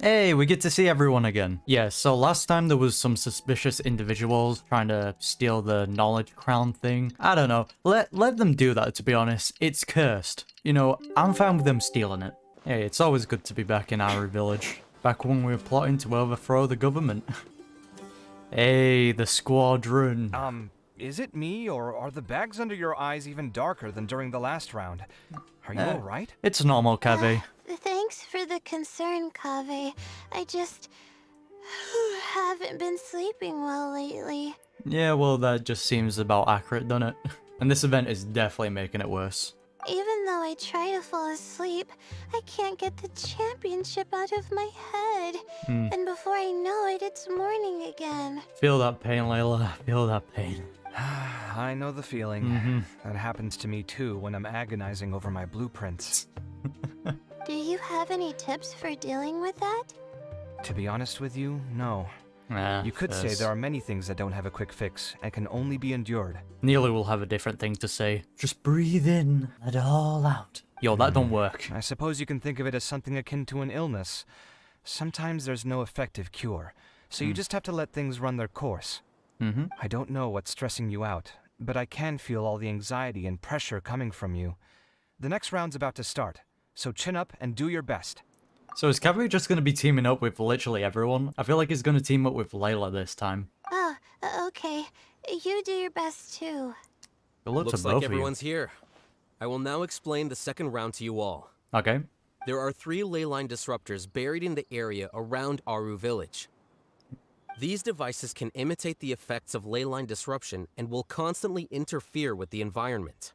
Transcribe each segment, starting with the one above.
Hey, we get to see everyone again. Yeah, so last time there was some suspicious individuals trying to steal the knowledge crown thing. I don't know. Let them do that, to be honest. It's cursed. You know, I'm fine with them stealing it. Hey, it's always good to be back in our village. Back when we were plotting to overthrow the government. Hey, the squadron. Is it me, or are the bags under your eyes even darker than during the last round? Are you alright? It's normal, Kaveh. Thanks for the concern, Kaveh. I just haven't been sleeping well lately. Yeah, well, that just seems about accurate, doesn't it? And this event is definitely making it worse. Even though I try to fall asleep, I can't get the championship out of my head. And before I know it, it's morning again. Feel that pain, Layla. Feel that pain. I know the feeling. That happens to me too when I'm agonizing over my blueprints. Do you have any tips for dealing with that? To be honest with you, no. You could say there are many things that don't have a quick fix and can only be endured. Nilou will have a different thing to say. Just breathe in, let it all out. Yo, that don't work. I suppose you can think of it as something akin to an illness. Sometimes there's no effective cure, so you just have to let things run their course. I don't know what's stressing you out, but I can feel all the anxiety and pressure coming from you. The next round's about to start, so chin up and do your best. So is Kaveh just going to be teaming up with literally everyone? I feel like he's going to team up with Layla this time. Oh, okay. You do your best too. Good luck to Looks both like of you. everyone's here. I will now explain the second round to you all. Okay. There are 3 ley line disruptors buried in the area around Aru village. These devices can imitate the effects of ley line disruption and will constantly interfere with the environment.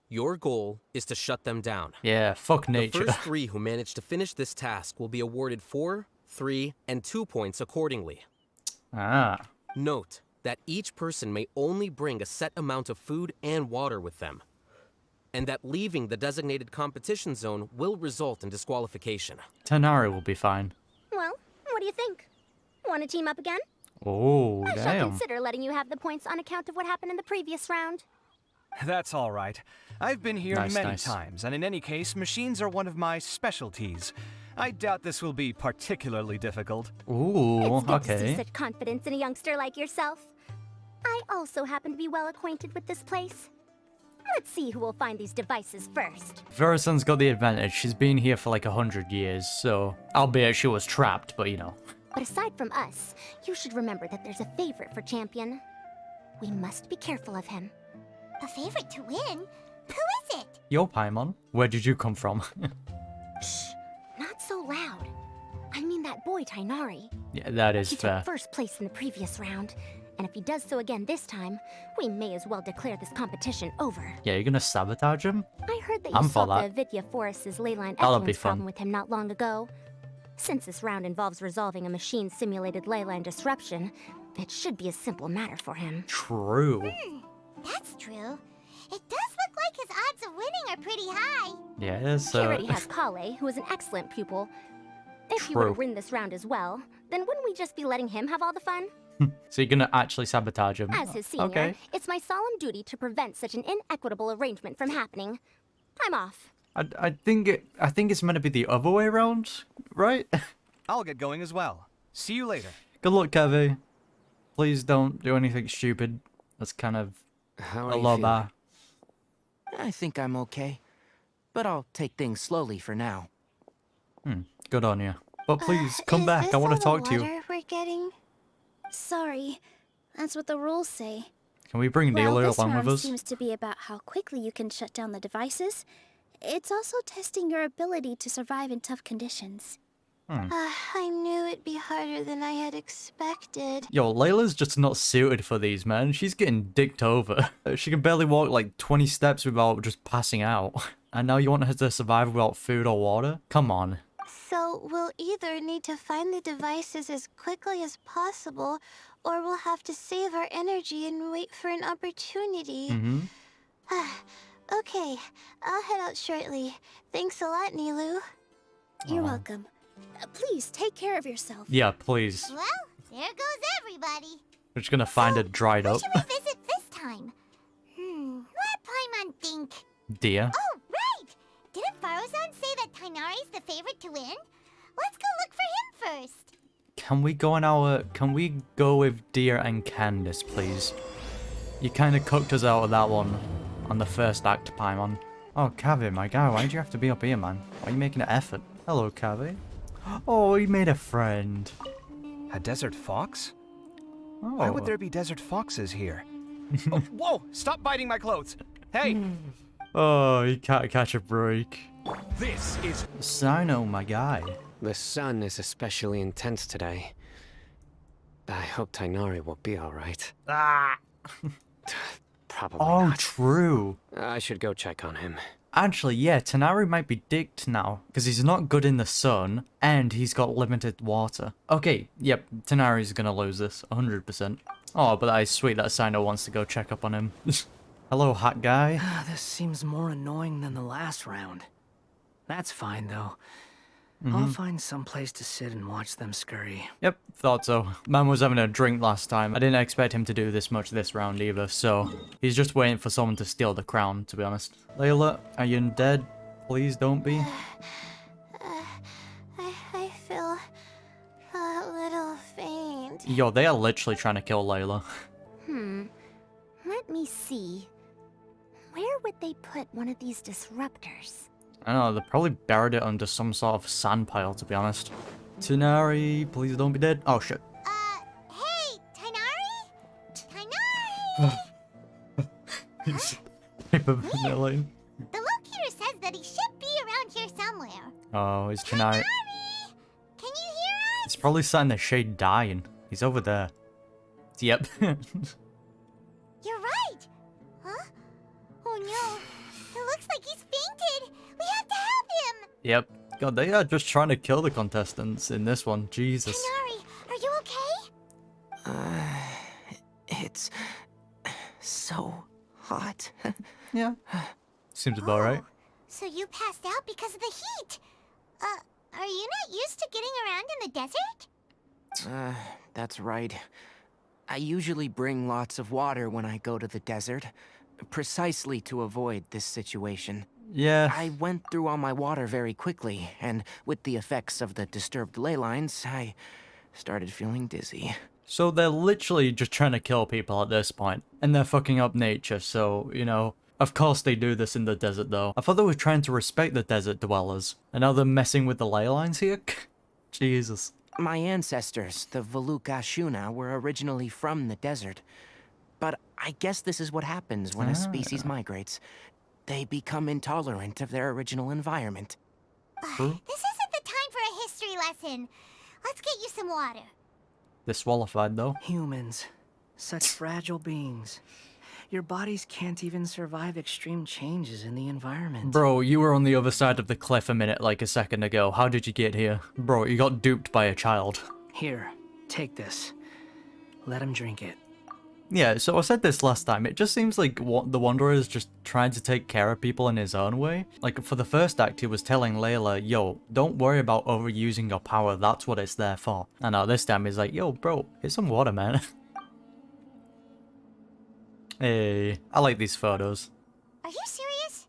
Your goal is to shut them down. Yeah, fuck nature. The first 3 who manage to finish this task will be awarded 4, 3, and 2 points accordingly. Ah. Note that each person may only bring a set amount of food and water with them, and that leaving the designated competition zone will result in disqualification. Tighnari will be fine. Well, what do you think? Want to team up again? Oh, I shall damn. consider letting you have the points on account of what happened in the previous round. That's all right. I've been here many Nice. times, and in any case, machines are one of my specialties. I doubt this will be particularly difficult. Ooh, It's good to see okay. such confidence in a youngster like yourself. I also happen to be well acquainted with this place. Let's see who will find these devices first. Faruzan's got the advantage. She's been here for like 100 years, so... Albeit she was trapped, but you know. But aside from us, you should remember that there's a favorite for Champion. We must be careful of him. A favorite to win? Who is it? Yo, Paimon, where did you come from? Shh, not so loud. I mean that boy Tighnari. Yeah, that is He fair. took first place in the previous round, and if he does so again this time, we may as well declare this competition over. Yeah, you're gonna sabotage him? I heard that I'm you for solved that. the Vidya Forest's leyline That'll be effluence problem fun. with him not long ago. Since this round involves resolving a machine-simulated leyline disruption, it should be a simple matter for him. True. That's true. It does look like his odds of winning are pretty high. Yeah, He so... already has Kale, who is an excellent pupil. If he were to True. win this round as well, then wouldn't we just be letting him have all the fun? So you're gonna actually sabotage him? As his senior, Okay. it's my solemn duty to prevent such an inequitable arrangement from happening. I'm off. I think it's meant to be the other way around, right? I'll get going as well. See you later. Good luck, Kaveh. Please don't do anything stupid. That's kind of How a are you low feeling? bar. I think I'm okay, but I'll take things slowly for now. Good on you. But please, come Is back. this I want all to talk the to you. water we're getting? Sorry, that's what the rules say. Can we bring Well, Nilou this along round with us? seems to be about how quickly you can shut down the devices. It's also testing your ability to survive in tough conditions. I knew it'd be harder than I had expected. Yo, Layla's just not suited for these, man. She's getting dicked over. She can barely walk like 20 steps without just passing out. And now you want her to survive without food or water? Come on. So we'll either need to find the devices as quickly as possible, or we'll have to save our energy and wait for an opportunity. Okay, I'll head out shortly. Thanks a lot, Nilou. You're welcome. Please take care of yourself. Yeah, please. Well, there goes everybody. We're just gonna find it dried Who up. should we visit this time? Let Paimon think. Dear. Oh, right! Didn't Faruzan say that Tighnari's the favorite to win? Let's go look for him first. Can we go with Deer and Candace, please? You kind of cooked us out of that one on the first act, Paimon. Oh, Kaveh, my guy, why'd you have to be up here, man? Why are you making an effort? Hello, Kaveh. Oh, he made a friend. A desert fox? Oh. Why would there be desert foxes here? Oh, whoa! Stop biting my clothes! Hey! Oh, he can't catch a break. This is Cyno, my guy. The sun is especially intense today. I hope Tighnari will be alright. ah. Probably Oh, not. true. I should go check on him. Actually, yeah, Tighnari might be dicked now, because he's not good in the sun, and he's got limited water. Okay, yep, Tighnari's gonna lose this, 100%. Oh, but that is sweet that Cyno wants to go check up on him. Hello, hot guy. This seems more annoying than the last round. That's fine, though. I'll find some place to sit and watch them scurry. Yep, thought so. Man was having a drink last time. I didn't expect him to do this much this round either, so he's just waiting for someone to steal the crown, to be honest. Layla, are you dead? Please don't be. I feel a little faint. Yo, they are literally trying to kill Layla. Let me see. Where would they put one of these disruptors? I don't know, they probably buried it under some sort of sand pile, to be honest. Tighnari, please don't be dead. Oh, shit. Hey, Tighnari? Tighnari! He's hyperventilating. The locator says that he should be around here somewhere. Oh, it's Tighnari. Can you hear us? It's probably sat in the shade dying. He's over there. Yep. You're right. Huh? Oh no. It looks like he's fainted. We have to help him. Yep. God, they are just trying to kill the contestants in this one. Jesus. Tighnari, are you okay? It's so hot. Yeah. Seems about right. So you passed out because of the heat. Are you not used to getting around in the desert? That's right. I usually bring lots of water when I go to the desert, precisely to avoid this situation. Yeah. I went through all my water very quickly, and with the effects of the disturbed ley lines, I started feeling dizzy. So they're literally just trying to kill people at this point, and they're fucking up nature, so, you know, of course they do this in the desert though. I thought they were trying to respect the desert dwellers, and now they're messing with the ley lines here? Jesus. My ancestors, the Valuk Ashuna, were originally from the desert. But I guess this is what happens when a species migrates. They become intolerant of their original environment. This isn't the time for a history lesson. Let's get you some water. Disqualified though. Humans, such fragile beings. Your bodies can't even survive extreme changes in the environment. Bro, you were on the other side of the cliff a second ago. How did you get here? Bro, you got duped by a child. Here, take this. Let him drink it. Yeah, so I said this last time, it just seems like the Wanderer is just trying to take care of people in his own way. Like, for the first act, he was telling Layla, yo, don't worry about overusing your power, that's what it's there for. And now this time he's like, yo, bro, here's some water, man. Hey, I like these photos. Are you serious?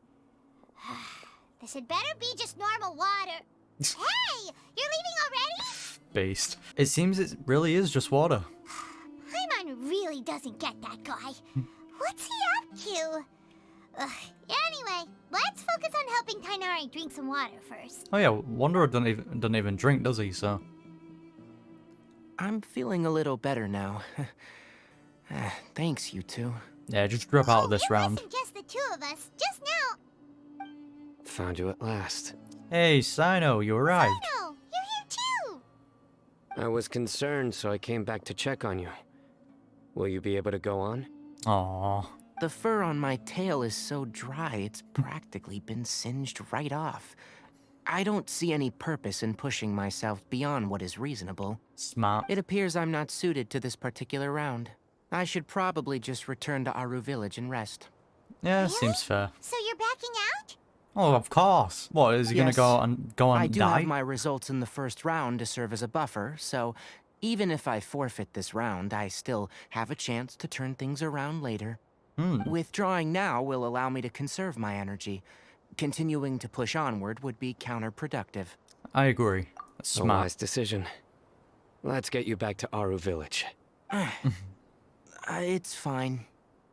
This had better be just normal water. Hey! You're leaving already? Based. It seems it really is just water. Paimon really doesn't get that guy. What's he up to? Anyway, let's focus on helping Tighnari drink some water first. Oh yeah, Wanderer doesn't even drink, does he, so... I'm feeling a little better now. Thanks, you two. Yeah, just drop out of this round. It wasn't just the two of us. Just now. Found you at last. Hey, Cyno, you arrived. Cyno, you're here too. I was concerned, so I came back to check on you. Will you be able to go on? Aww. The fur on my tail is so dry, it's practically been singed right off. I don't see any purpose in pushing myself beyond what is reasonable. Smart. It appears I'm not suited to this particular round. I should probably just return to Aru village and rest. Yeah, Really? seems fair. So you're backing out? Oh, of course. What, is he Yes. gonna go on I and do die? have my results in the first round to serve as a buffer, so even if I forfeit this round, I still have a chance to turn things around later. Withdrawing now will allow me to conserve my energy. Continuing to push onward would be counterproductive. I agree. A Smart. wise decision. Let's get you back to Aru Village. It's fine.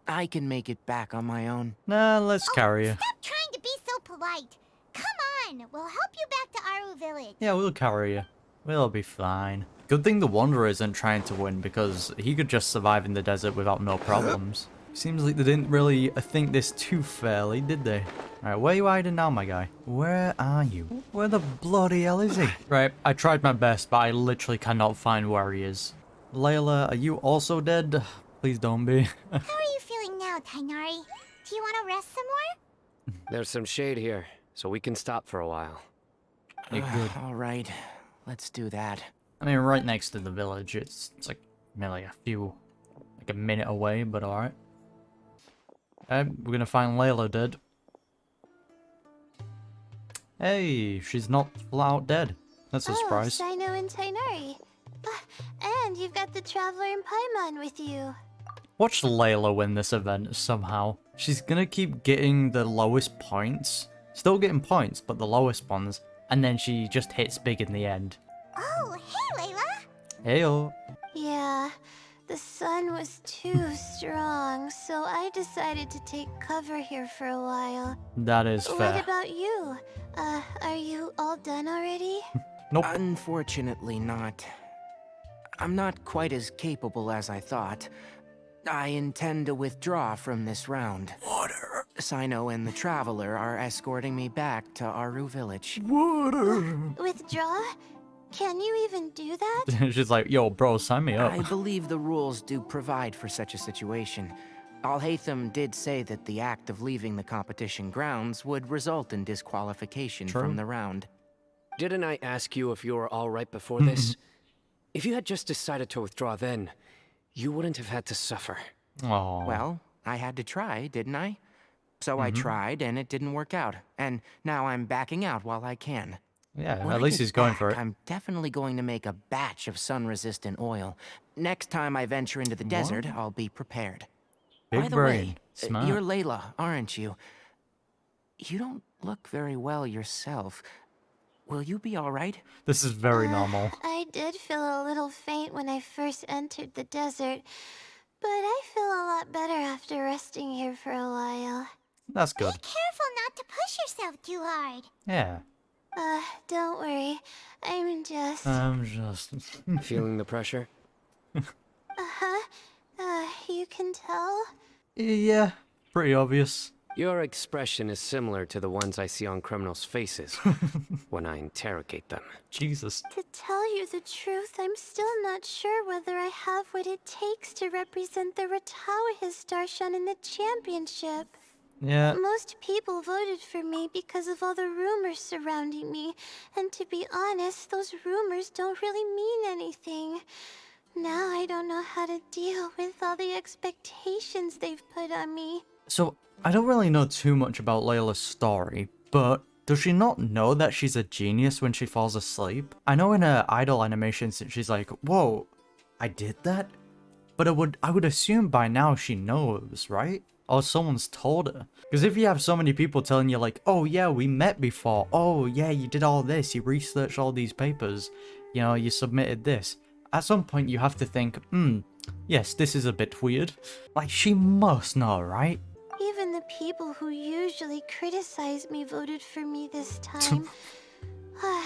I can make it back on my own. Nah, let's carry you. Stop trying to be so polite. Come on, we'll help you back to Aru Village. Yeah, we'll carry you. We'll be fine. Good thing the Wanderer isn't trying to win, because he could just survive in the desert without no problems. Seems like they didn't really think this too fairly, did they? Alright, where are you hiding now, my guy? Where are you? Where the bloody hell is he? Right, I tried my best, but I literally cannot find where he is. Layla, are you also dead? Please don't be. How are you feeling now, Tighnari? Do you want to rest some more? There's some shade here, so we can stop for a while. You're good. All right, let's do that. I mean, right next to the village. It's like maybe like a minute away, but alright. We're gonna find Layla dead. Hey, she's not flat out dead. That's a surprise. Cyno and Tighnari. And you've got the Traveler and Paimon with you. Watch Layla win this event somehow. She's gonna keep getting the lowest points. Still getting points, but the lowest ones. And then she just hits big in the end. Oh, hey, Layla. Heyo. Yeah, the sun was too strong, so I decided to take cover here for a while. That is fair. What about you? Are you all done already? Nope. Unfortunately not. I'm not quite as capable as I thought. I intend to withdraw from this round. Water. Cyno and the Traveler are escorting me back to Aru Village. Water. Withdraw? Can you even do that? She's like, yo, bro, sign me up. I believe the rules do provide for such a situation. Alhaitham did say that the act of leaving the competition grounds would result in disqualification True. from the round. Didn't I ask you if you were all right before this? If you had just decided to withdraw then, you wouldn't have had to suffer. Oh. Well, I had to try, didn't I? So I tried, and it didn't work out. And now I'm backing out while I can. Yeah, When at I least get he's going for back, it. I'm definitely going to make a batch of sun-resistant oil. Next time I venture into the desert, I'll be prepared. Big By the brain. way, Smart. you're Layla, aren't you? You don't look very well yourself. Will you be all right? This is very normal. I did feel a little faint when I first entered the desert, but I feel a lot better after resting here for a while. That's good. Be careful not to push yourself too hard. Yeah. Don't worry. I'm just... Feeling the pressure? you can tell? Yeah, pretty obvious. Your expression is similar to the ones I see on criminals' faces when I interrogate them. Jesus. To tell you the truth, I'm still not sure whether I have what it takes to represent the Ratawa Darshan in the championship. Yeah. Most people voted for me because of all the rumors surrounding me, and to be honest, those rumors don't really mean anything. Now I don't know how to deal with all the expectations they've put on me. So, I don't really know too much about Layla's story, but does she not know that she's a genius when she falls asleep? I know in her idol animations she's like, whoa, I did that? But I would assume by now she knows, right? Or someone's told her. Because if you have so many people telling you like, oh yeah, we met before. Oh yeah, you did all this. You researched all these papers. You know, you submitted this. At some point you have to think, yes, this is a bit weird. Like, she must know, right? Even the people who usually criticize me voted for me this time.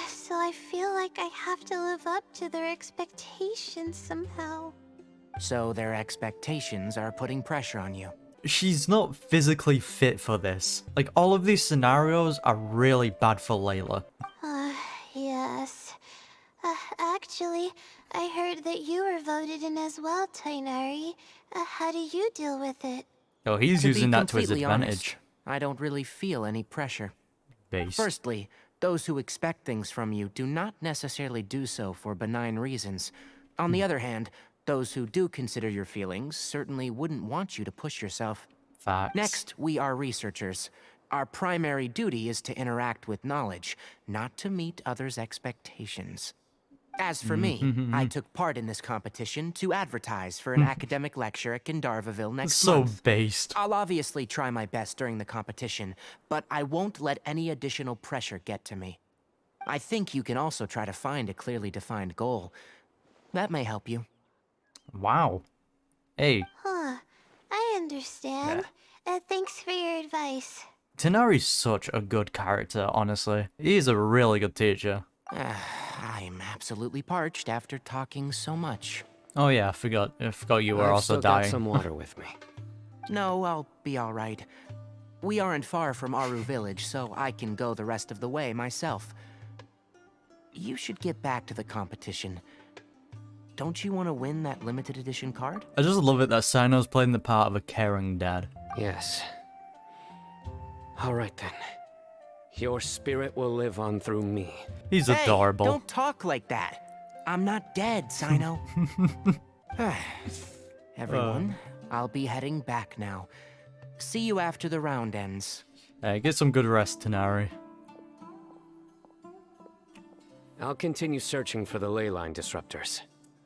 So I feel like I have to live up to their expectations somehow. So their expectations are putting pressure on you. She's not physically fit for this. Like, all of these scenarios are really bad for Layla. Yes. Actually, I heard that you were voted in as well, Tighnari. How do you deal with it? Oh, he's using that to his completely advantage. honest, I don't really feel any pressure. Base. Firstly, those who expect things from you do not necessarily do so for benign reasons. On the other hand, those who do consider your feelings certainly wouldn't want you to push yourself. Facts. Next, we are researchers. Our primary duty is to interact with knowledge, not to meet others' expectations. As for me, I took part in this competition to advertise for an academic lecture at Gandharvaville next So month. based. I'll obviously try my best during the competition, but I won't let any additional pressure get to me. I think you can also try to find a clearly defined goal. That may help you. Wow. Hey, Huh. I understand. Thanks for your advice. Tighnari's such a good character, honestly. He's a really good teacher. I'm absolutely parched after talking so much. Oh yeah, I forgot you were I've also still got dying. some water with me. No, I'll be all right. We aren't far from Aru Village, so I can go the rest of the way myself. You should get back to the competition. Don't you want to win that limited edition card? I just love it that Cyno's playing the part of a caring dad. Yes. All right then. Your spirit will live on through me. He's Hey, adorable. don't talk like that. I'm not dead, Cyno. Everyone, I'll be heading back now. See you after the round ends. Hey, get some good rest, Tighnari. I'll continue searching for the ley line disruptors.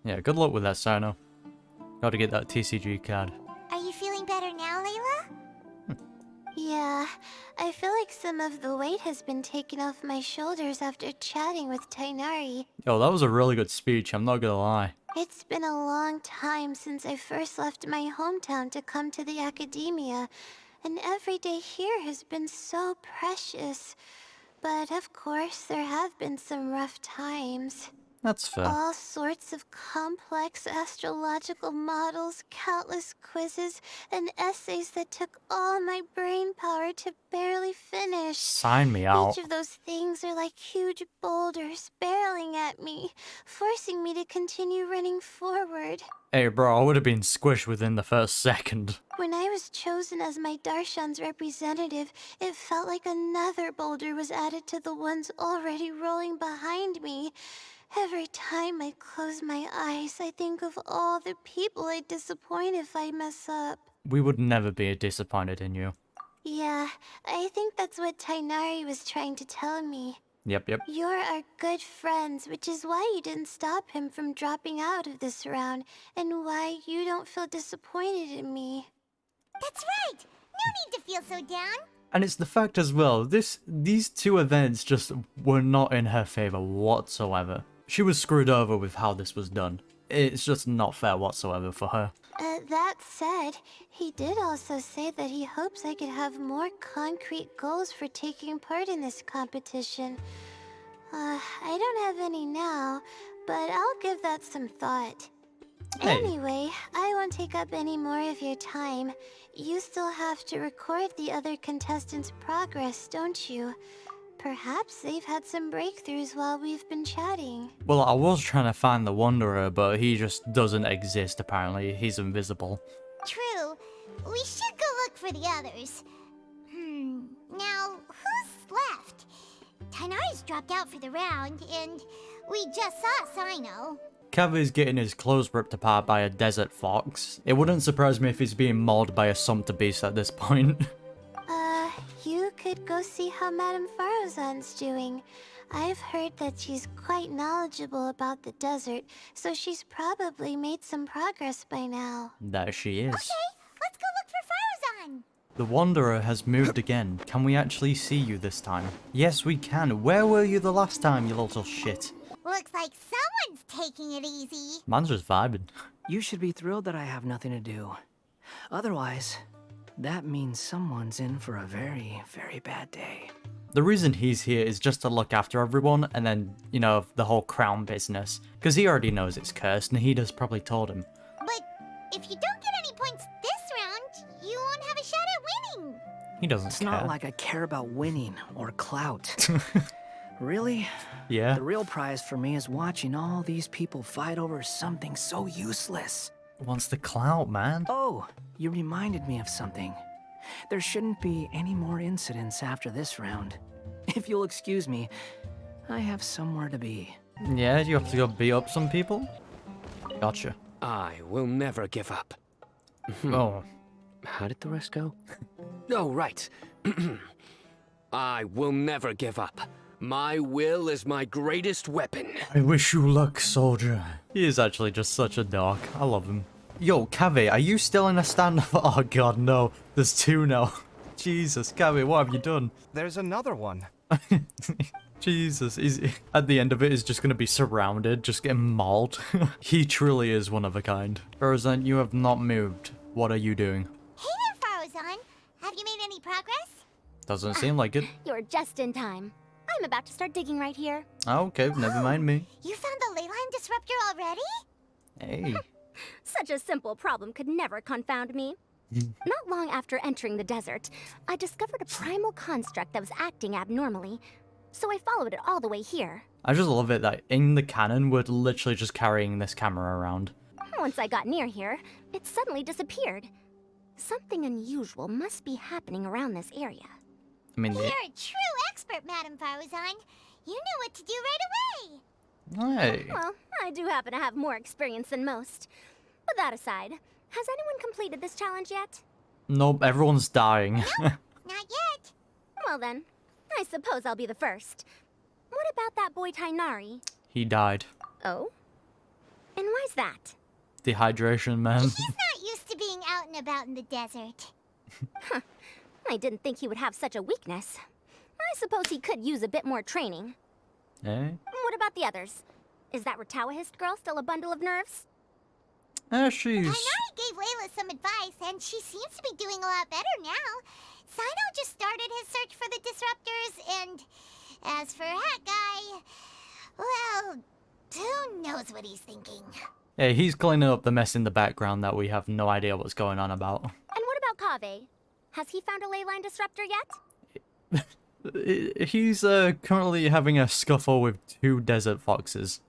Yeah, good luck with that, Cyno. Gotta get that TCG card. Are you feeling better now, Layla? Yeah, I feel like some of the weight has been taken off my shoulders after chatting with Tighnari. Yo, that was a really good speech, I'm not gonna lie. It's been a long time since I first left my hometown to come to the academia, and every day here has been so precious. But of course, there have been some rough times. That's fair. All sorts of complex astrological models, countless quizzes, and essays that took all my brain power to barely finish. Sign me out. Each of those things are like huge boulders barreling at me, forcing me to continue running forward. Hey bro, I would have been squished within the first second. When I was chosen as my Darshan's representative, it felt like another boulder was added to the ones already rolling behind me. Every time I close my eyes, I think of all the people I'd disappoint if I mess up. We would never be disappointed in you. Yeah, I think that's what Tighnari was trying to tell me. Yep. You're our good friends, which is why you didn't stop him from dropping out of this round, and why you don't feel disappointed in me. That's right! No need to feel so down! And it's the fact as well, these two events just were not in her favor whatsoever. She was screwed over with how this was done. It's just not fair whatsoever for her. That said, he did also say that he hopes I could have more concrete goals for taking part in this competition. I don't have any now, but I'll give that some thought. Hey. Anyway, I won't take up any more of your time. You still have to record the other contestants' progress, don't you? Perhaps they've had some breakthroughs while we've been chatting. Well, I was trying to find the Wanderer, but he just doesn't exist apparently. He's invisible. True. We should go look for the others. Now, who's left? Tighnari's dropped out for the round, and we just saw Cyno. Kaveh's getting his clothes ripped apart by a desert fox. It wouldn't surprise me if he's being mauled by a sumpter beast at this point. You could go see how Madame Faruzan's doing. I've heard that she's quite knowledgeable about the desert, so she's probably made some progress by now. There she is. Okay, let's go look for Faruzan. The Wanderer has moved again. Can we actually see you this time? Yes, we can. Where were you the last time, you little shit? Looks like someone's taking it easy. Man's just vibing. You should be thrilled that I have nothing to do. Otherwise, that means someone's in for a very, very bad day. The reason he's here is just to look after everyone and then, you know, the whole crown business. Because he already knows it's cursed and Nahida's probably told him. But if you don't get any points this round, you won't have a shot at winning. He doesn't It's care. not like I care about winning or clout. Really? Yeah. The real prize for me is watching all these people fight over something so useless. Wants the clout, man. Oh, you reminded me of something. There shouldn't be any more incidents after this round. If you'll excuse me, I have somewhere to be. Yeah, you have to go beat up some people? Gotcha. I will never give up. Oh. How did the rest go? Oh, right. I will never give up. My will is my greatest weapon. I wish you luck, soldier. He is actually just such a dog. I love him. Yo, Kaveh, are you still in a standoff? Oh god, no. There's two now. Jesus, Kaveh, what have you done? There's another one. Jesus, at the end of it, he's just gonna be surrounded, just getting mauled. He truly is one of a kind. Faruzan, you have not moved. What are you doing? Hey there, Faruzan. Have you made any progress? Doesn't seem like it. You're just in time. I'm about to start digging right here. Okay, never mind me. You found the Leyline disruptor already? Hey. Such a simple problem could never confound me. Not long after entering the desert, I discovered a primal construct that was acting abnormally, so I followed it all the way here. I just love it that in the canon, we're literally just carrying this camera around. Once I got near here, it suddenly disappeared. Something unusual must be happening around this area. I mean, You're a true expert, Madam Faruzan. You knew what to do right away. hey. Well, I do happen to have more experience than most. But that aside, has anyone completed this challenge yet? Nope, everyone's dying. Not yet. Well then, I suppose I'll be the first. What about that boy Tighnari? He died. Oh? And why's that? Dehydration, man. He's not used to being out and about in the desert. I didn't think he would have such a weakness. I suppose he could use a bit more training. Eh? What about the others? Is that Retawahist girl still a bundle of nerves? She's... Tighnari gave Layla some advice, and she seems to be doing a lot better now. Cyno just started his search for the disruptors, and as for that guy, well, who knows what he's thinking. Hey, he's cleaning up the mess in the background that we have no idea what's going on about. And what about Kaveh? Has he found a leyline disruptor yet? He's currently having a scuffle with 2 desert foxes.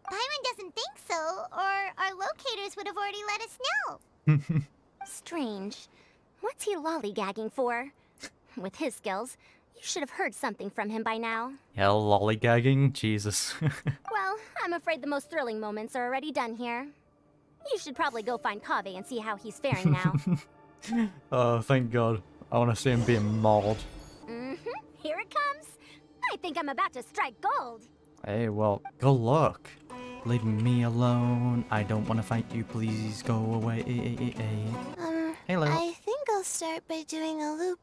Byron doesn't think so, or our locators would have already let us know. Strange. What's he lollygagging for? With his skills, you should have heard something from him by now. Yeah, lollygagging? Jesus. Well, I'm afraid the most thrilling moments are already done here. You should probably go find Kaveh and see how he's faring now. Oh, thank God. I want to see him being mauled. Here it comes. I think I'm about to strike gold. Hey, well, good luck. Leave me alone. I don't want to fight you. Please go away. Hey, Layla. I think I'll start by doing a loop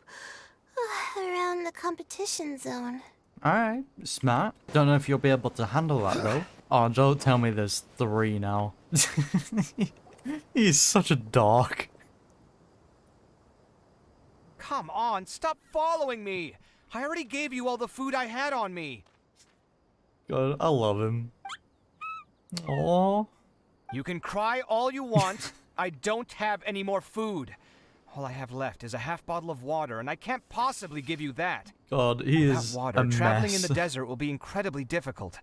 around the competition zone. Alright, smart. Don't know if you'll be able to handle that, though. Oh, don't tell me there's 3 now. He's such a dork. Come on, stop following me! I already gave you all the food I had on me. God, I love him. Aww. You can cry all you want. I don't have any more food. All I have left is a half bottle of water, and I can't possibly give you that. God, he Without is water, a mess. traveling in the desert will be incredibly difficult,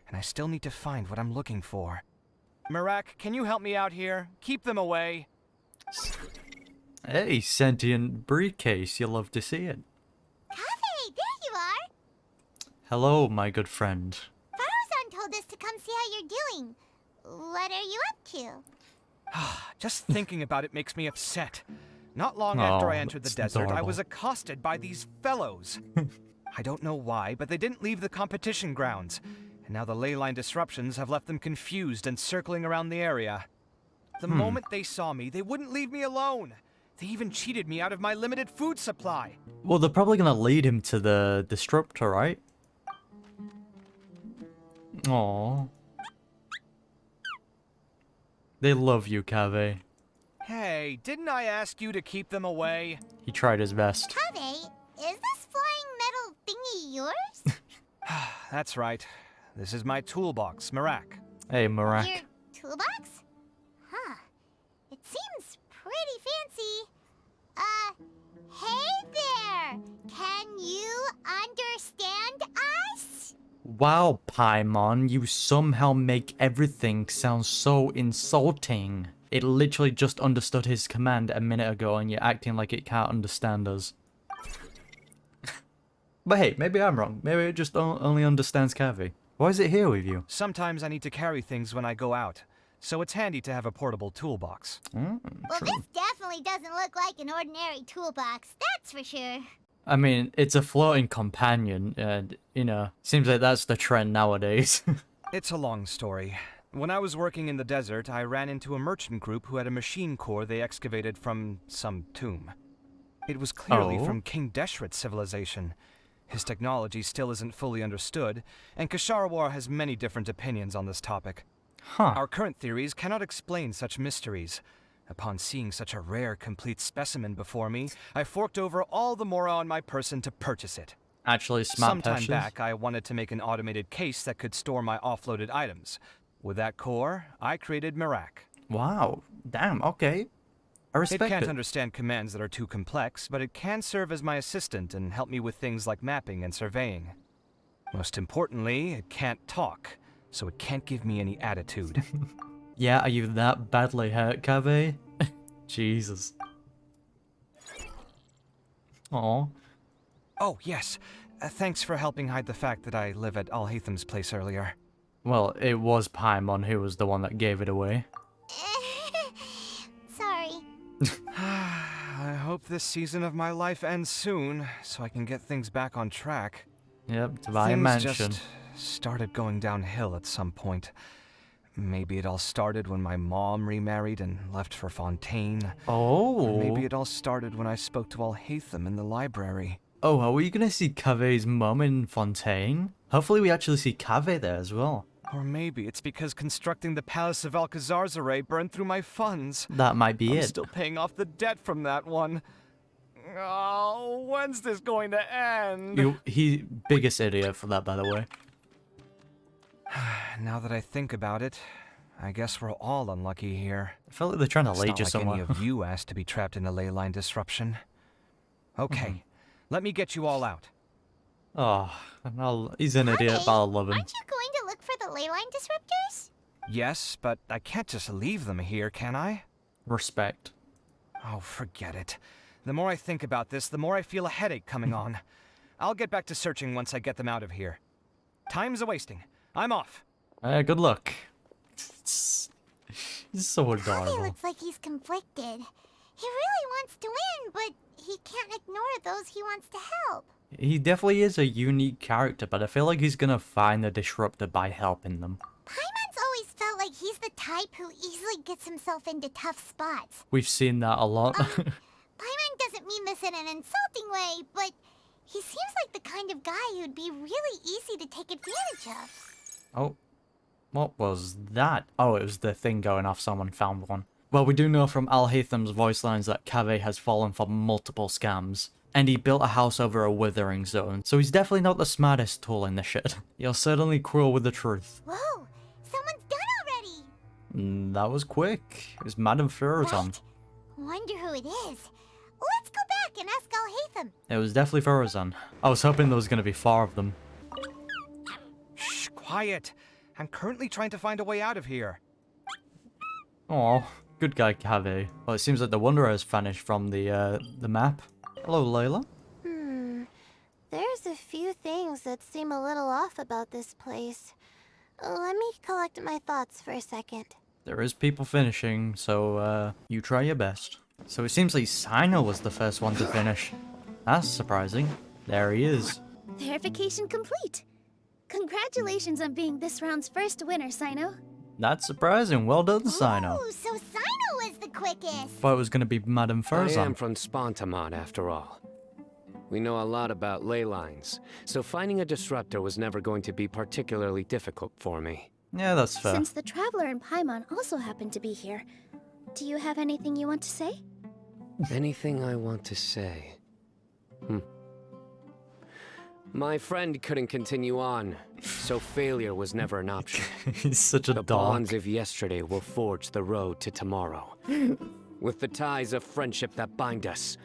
and I still need to find what I'm looking for. Marak, can you help me out here? Keep them away. Hey, sentient briefcase. You love to see it. Kaveh, there you are. Hello, my good friend. Faruzan told us to come see how you're doing. What are you up to? Just thinking about it makes me upset. Not long after I entered the that's desert, I was adorable. accosted by these fellows. I don't know why, but they didn't leave the competition grounds. And now the leyline disruptions have left them confused and circling around the area. The moment they saw me, they wouldn't leave me alone. They even cheated me out of my limited food supply. Well, they're probably gonna lead him to the disruptor, right? Aww. They love you, Kaveh. Hey, didn't I ask you to keep them away? He tried his best. Kaveh, is this flying metal thingy yours? That's right. This is my toolbox, Marak. Hey, Your Marak. toolbox? Huh. It seems pretty fancy. Hey there! Can you understand us? Wow, Paimon, you somehow make everything sound so insulting. It literally just understood his command a minute ago and you're acting like it can't understand us. But hey, maybe I'm wrong. Maybe it just only understands Kaveh. Why is it here with you? Sometimes I need to carry things when I go out, so it's handy to have a portable toolbox. Well, this definitely doesn't look like an ordinary toolbox, that's for sure. I mean, it's a floating companion, and, you know, seems like that's the trend nowadays. It's a long story. When I was working in the desert, I ran into a merchant group who had a machine core they excavated from some tomb. It was clearly Oh. from King Deshret's civilization. His technology still isn't fully understood, and Ksharawar has many different opinions on this topic. Huh. Our current theories cannot explain such mysteries. Upon seeing such a rare, complete specimen before me, I forked over all the mora on my person to purchase it. Actually, smart Sometime purchase. back, I wanted to make an automated case that could store my offloaded items. With that core, I created Mirak. Wow. Damn, okay. I It respect can't it. understand commands that are too complex, but it can serve as my assistant and help me with things like mapping and surveying. Most importantly, it can't talk, so it can't give me any attitude. Yeah, are you that badly hurt, Kaveh? Jesus. Aw. Oh, yes. Thanks for helping hide the fact that I live at Alhaitham's place earlier. Well, it was Paimon who was the one that gave it away. Sorry. I hope this season of my life ends soon, so I can get things back on track. Yep, to buy a Things mansion. just started going downhill at some point. Maybe it all started when my mom remarried and left for Fontaine. Oh. Or maybe it all started when I spoke to Alhaitham in the library. Oh, are we gonna see Kaveh's mum in Fontaine? Hopefully we actually see Kaveh there as well. Or maybe it's because constructing the Palace of Alcazar's burned through my funds. That might be I'm it. still paying off the debt from that one. Oh, when's this going to end? He biggest idiot for that, by the way. Now that I think about it, I guess we're all unlucky here. I feel like they're trying to It's lead not you like somewhere. any of you asked to be trapped in a ley line disruption. Okay, let me get you all out. He's an idiot, but I'll love him. Aren't you going to look for the ley line disruptors? Yes, but I can't just leave them here, can I? Respect. Oh, forget it. The more I think about this, the more I feel a headache coming on. I'll get back to searching once I get them out of here. Time's a-wasting. I'm off. Good luck. He's so He adorable. looks like he's conflicted. He really wants to win, but he can't ignore those he wants to help. He definitely is a unique character, but I feel like he's gonna find the disruptor by helping them. Paimon's always felt like he's the type who easily gets himself into tough spots. We've seen that a lot. Paimon doesn't mean this in an insulting way, but he seems like the kind of guy who'd be really easy to take advantage of. Oh, what was that? Oh, it was the thing going off. Someone found one. Well, we do know from Alhaitham's voice lines that Kaveh has fallen for multiple scams. And he built a house over a withering zone, so he's definitely not the smartest tool in the shed. You're certainly cruel with the truth. Whoa, someone's done already! That was quick. It was Madame Faruzan. Right. Wonder who it is. Let's go back and ask Alhaitham. It was definitely Faruzan. I was hoping there was going to be 4 of them. Shh, quiet. I'm currently trying to find a way out of here. Oh, good guy Kaveh. Well, it seems like the Wanderer has vanished from the map. Hello, Layla. There's a few things that seem a little off about this place. Let me collect my thoughts for a second. There is people finishing, so you try your best. So it seems like Cyno was the first one to finish. That's surprising. There he is. Verification complete. Congratulations on being this round's first winner, Cyno. That's surprising. Well done, Cyno. Ooh, so Cyno was the quickest. Thought it was going to be Madame I am Faruzan. from Spontamon, after all. We know a lot about ley lines, so finding a disruptor was never going to be particularly difficult for me. Yeah, that's fair. Since the Traveler and Paimon also happen to be here, do you have anything you want to say? Anything I want to say? My friend couldn't continue on, so failure was never an option. He's such a The dog. bonds of yesterday will forge the road to tomorrow. With the ties of friendship that bind us,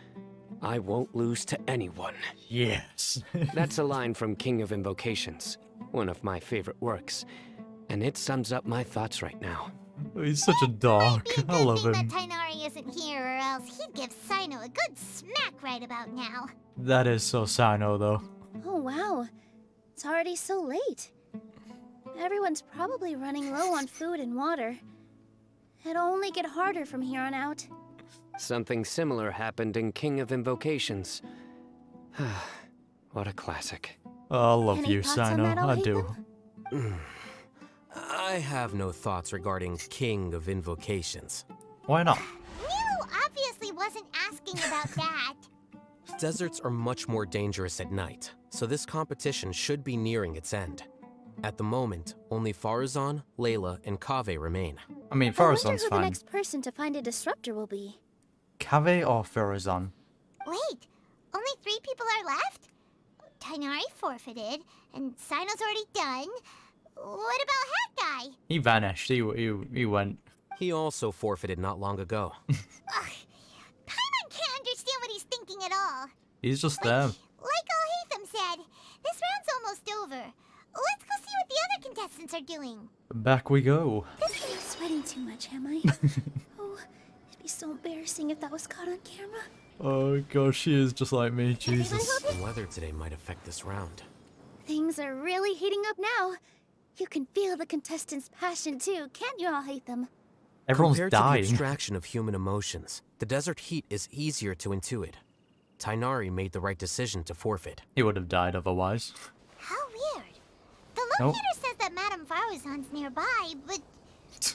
I won't lose to anyone. Yes. That's a line from King of Invocations, one of my favorite works, and it sums up my thoughts right now. He's such a dog. Be a I good love thing him. that Tighnari isn't here, or else he'd give Cyno a good smack right about now. That is so Cyno, though. Oh wow, it's already so late. Everyone's probably running low on food and water. It'll only get harder from here on out. Something similar happened in King of Invocations. What a classic. I love Any you, thoughts on Cyno. that, I do. Alhaitham? I have no thoughts regarding King of Invocations. Why not? Nilou obviously wasn't asking about that. Deserts are much more dangerous at night. so this competition should be nearing its end. At the moment, only Faruzan, Layla, and Kaveh remain. I mean, I wonder Faruzan's who the fine. next person to find a disruptor will be. Kaveh or Faruzan? Wait, only 3 people are left? Tighnari forfeited, and Cyno's already done. What about Hat Guy? He vanished. He went. He also forfeited not long ago. Ugh, Paimon can't understand what he's thinking at all. He's just there. Like Alhaitham said, this round's almost over. Let's go see what the other contestants are doing. Back we go. I'm not sweating too much, am I? Oh, it'd be so embarrassing if that was caught on camera. Oh gosh, she is just like me, Jesus. The weather today might affect this round. Things are really heating up now. You can feel the contestants' passion too, can't you, Alhaitham? Everyone's Compared to dying. the abstraction of human emotions, the desert heat is easier to intuit. Tighnari made the right decision to forfeit. He would have died otherwise. How weird. The Nope. locator says that Madame Faruzan's nearby, but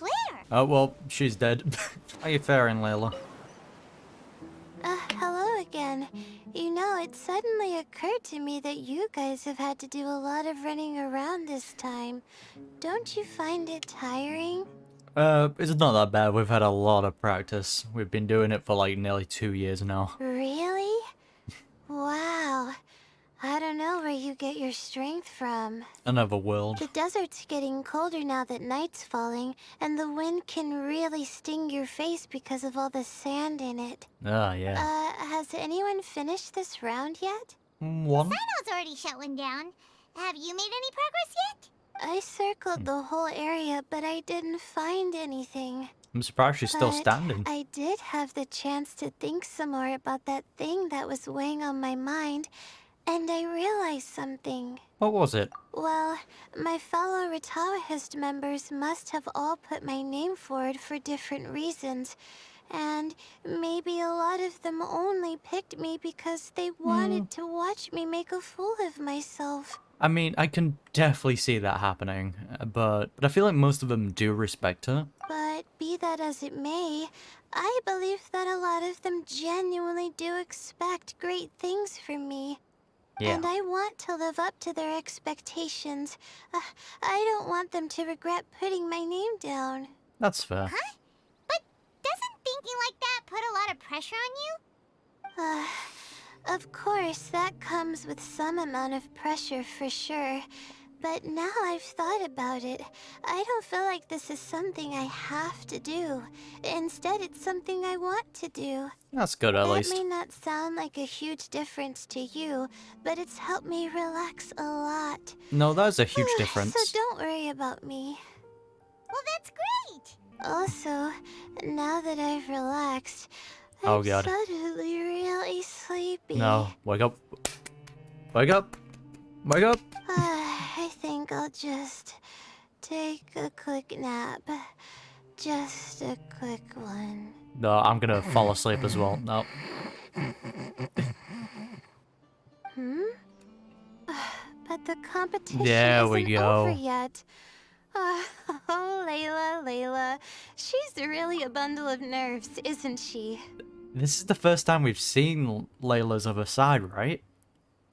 where? Oh well, she's dead. How you faring, Layla? Hello again. You know, it suddenly occurred to me that you guys have had to do a lot of running around this time. Don't you find it tiring? It's not that bad. We've had a lot of practice. We've been doing it for like nearly 2 years now. Really? Wow. I don't know where you get your strength from. Another world. The desert's getting colder now that night's falling, and the wind can really sting your face because of all the sand in it. Ah, yeah. Has anyone finished this round yet? One? Cyno's already shut one down. Have you made any progress yet? I circled the whole area, but I didn't find anything. I'm surprised she's still But standing. I did have the chance to think some more about that thing that was weighing on my mind, and I realized something. What was it? Well, my fellow Retawahist members must have all put my name forward for different reasons, and maybe a lot of them only picked me because they wanted to watch me make a fool of myself. I mean, I can definitely see that happening, but I feel like most of them do respect her. But be that as it may, I believe that a lot of them genuinely do expect great things from me. Yeah. And I want to live up to their expectations. I don't want them to regret putting my name down. That's fair. Huh? But doesn't thinking like that put a lot of pressure on you? Of course, that comes with some amount of pressure for sure. But now I've thought about it, I don't feel like this is something I have to do. Instead, it's something I want to do. That's good, at least. That may not sound like a huge difference to you, but it's helped me relax a lot. No, that's a huge difference. So don't worry about me. Well, that's great. Also, now that I've relaxed, Oh, I'm God. suddenly really sleepy. No, wake up. Wake up. Wake up. I think I'll just take a quick nap. Just a quick one. No, I'm gonna fall asleep as well. No. But the competition There we isn't go. over yet. Oh, Layla. She's really a bundle of nerves, isn't she? This is the first time we've seen Layla's other side, right?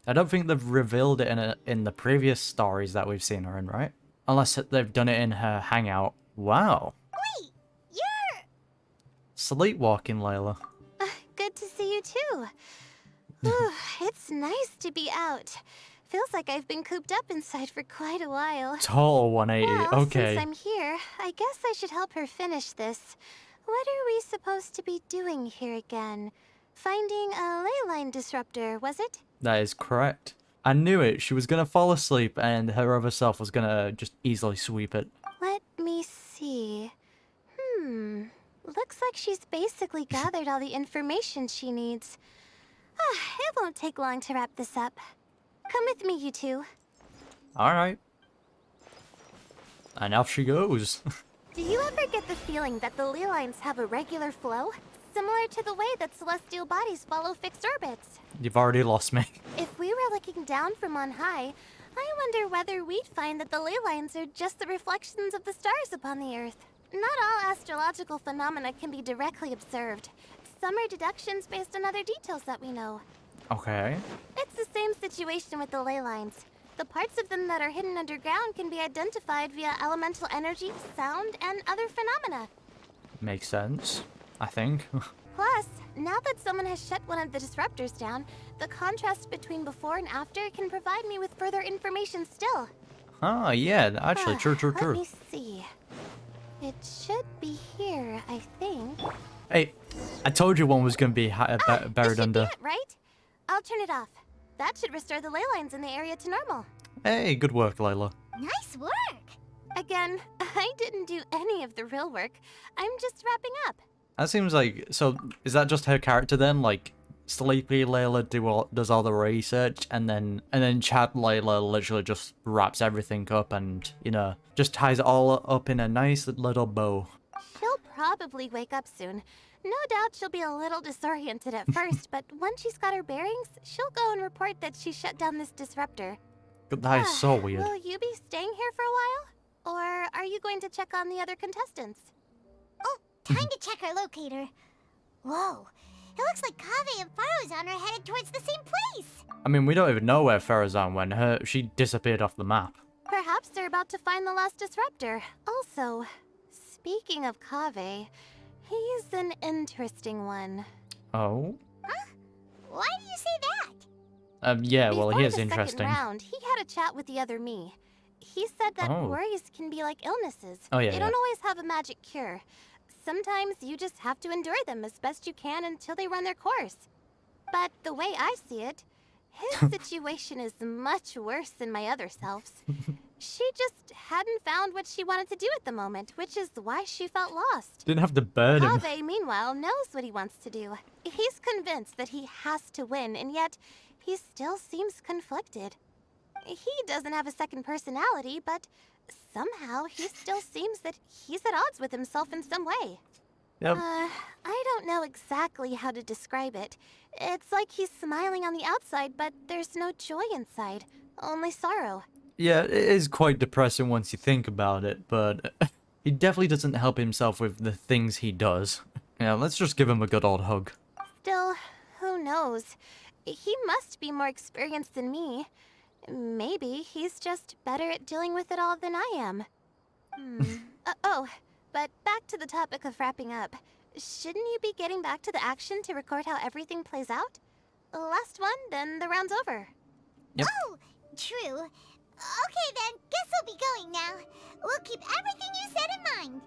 I don't think they've revealed it in the previous stories that we've seen her in, right? Unless they've done it in her hangout. Wow. Wait, you're... Sleepwalking Layla. Good to see you too. Ooh, it's nice to be out. Feels like I've been cooped up inside for quite a while. Total 180. Well, Okay. since I'm here, I guess I should help her finish this. What are we supposed to be doing here again? Finding a ley line disruptor, was it? That is correct. I knew it. She was gonna fall asleep and her other self was gonna just easily sweep it. Let me see. Looks like she's basically gathered all the information she needs. It won't take long to wrap this up. Come with me, you two. Alright. And off she goes. Do you ever get the feeling that the ley lines have a regular flow? Similar to the way that celestial bodies follow fixed orbits. You've already lost me. If we were looking down from on high, I wonder whether we'd find that the ley lines are just the reflections of the stars upon the Earth. Not all astrological phenomena can be directly observed. Some are deductions based on other details that we know. Okay. It's the same situation with the ley lines. The parts of them that are hidden underground can be identified via elemental energy, sound, and other phenomena. Makes sense, I think. Plus, now that someone has shut one of the disruptors down, the contrast between before and after can provide me with further information still. Ah, yeah, actually, true. Let me see. It should be here, I think. Hey, I told you one was gonna be buried this should under. Be it, right? I'll turn it off. That should restore the ley lines in the area to normal. Hey, good work, Layla. Nice work! Again, I didn't do any of the real work. I'm just wrapping up. That seems like, so is that just her character then? Like, Sleepy Layla does all the research, and then Chad Layla literally just wraps everything up and, you know, just ties it all up in a nice little bow. She'll probably wake up soon. No doubt she'll be a little disoriented at first, but once she's got her bearings, she'll go and report that she shut down this disruptor. That is so weird. Will you be staying here for a while? Or are you going to check on the other contestants? Oh, time to check our locator. Whoa, it looks like Kaveh and Faruzan are headed towards the same place. I mean, we don't even know where Faruzan went. She disappeared off the map. Perhaps they're about to find the last disruptor. Also, speaking of Kaveh, he's an interesting one. Oh? Huh? Why do you say that? Yeah, well, he is Before the interesting. second round, he had a chat with the other me. He said that worries can be like illnesses. Oh, yeah, They don't always have a magic cure. Sometimes you just have to endure them as best you can until they run their course. But the way I see it, his situation is much worse than my other self's. She just hadn't found what she wanted to do at the moment, which is why she felt lost. Didn't have to burn him. Kaveh, meanwhile, knows what he wants to do. He's convinced that he has to win, and yet he still seems conflicted. He doesn't have a second personality, but somehow he still seems that he's at odds with himself in some way. Yep. I don't know exactly how to describe it. It's like he's smiling on the outside, but there's no joy inside, only sorrow. Yeah, it is quite depressing once you think about it, but he definitely doesn't help himself with the things he does. Yeah, let's just give him a good old hug. Still, who knows? He must be more experienced than me. Maybe he's just better at dealing with it all than I am. But back to the topic of wrapping up. Shouldn't you be getting back to the action to record how everything plays out? Last one, then the round's over. Yep. Oh, true. Okay then, guess we'll be going now. We'll keep everything you said in mind.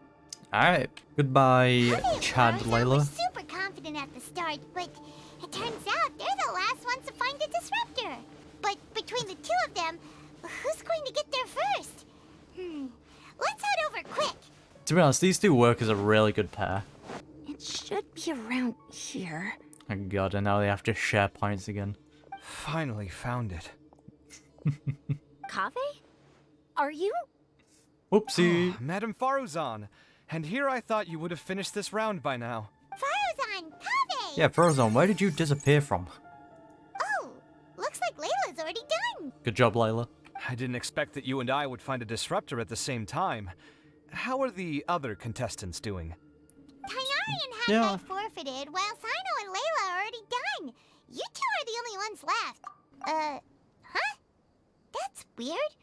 Alright, goodbye, Kaveh and Chad Faruzan were Layla. super confident at the start, but it turns out they're the last ones to find the disruptor. But between the two of them, who's going to get there first? Let's head over quick. To be honest, these two work as a really good pair. It should be around here. Oh god, and now they have to share points again. Finally found it. Kaveh? Are you? Whoopsie. Madame Faruzan. And here I thought you would have finished this round by now. Faruzan, Kaveh! Yeah, Faruzan, where did you disappear from? Oh, looks like Layla's already done. Good job, Layla. I didn't expect that you and I would find a disruptor at the same time. How are the other contestants doing? Tighnari and Half Yeah. Night forfeited, while Cyno and Layla are already done. You two are the only ones left. Huh? That's weird.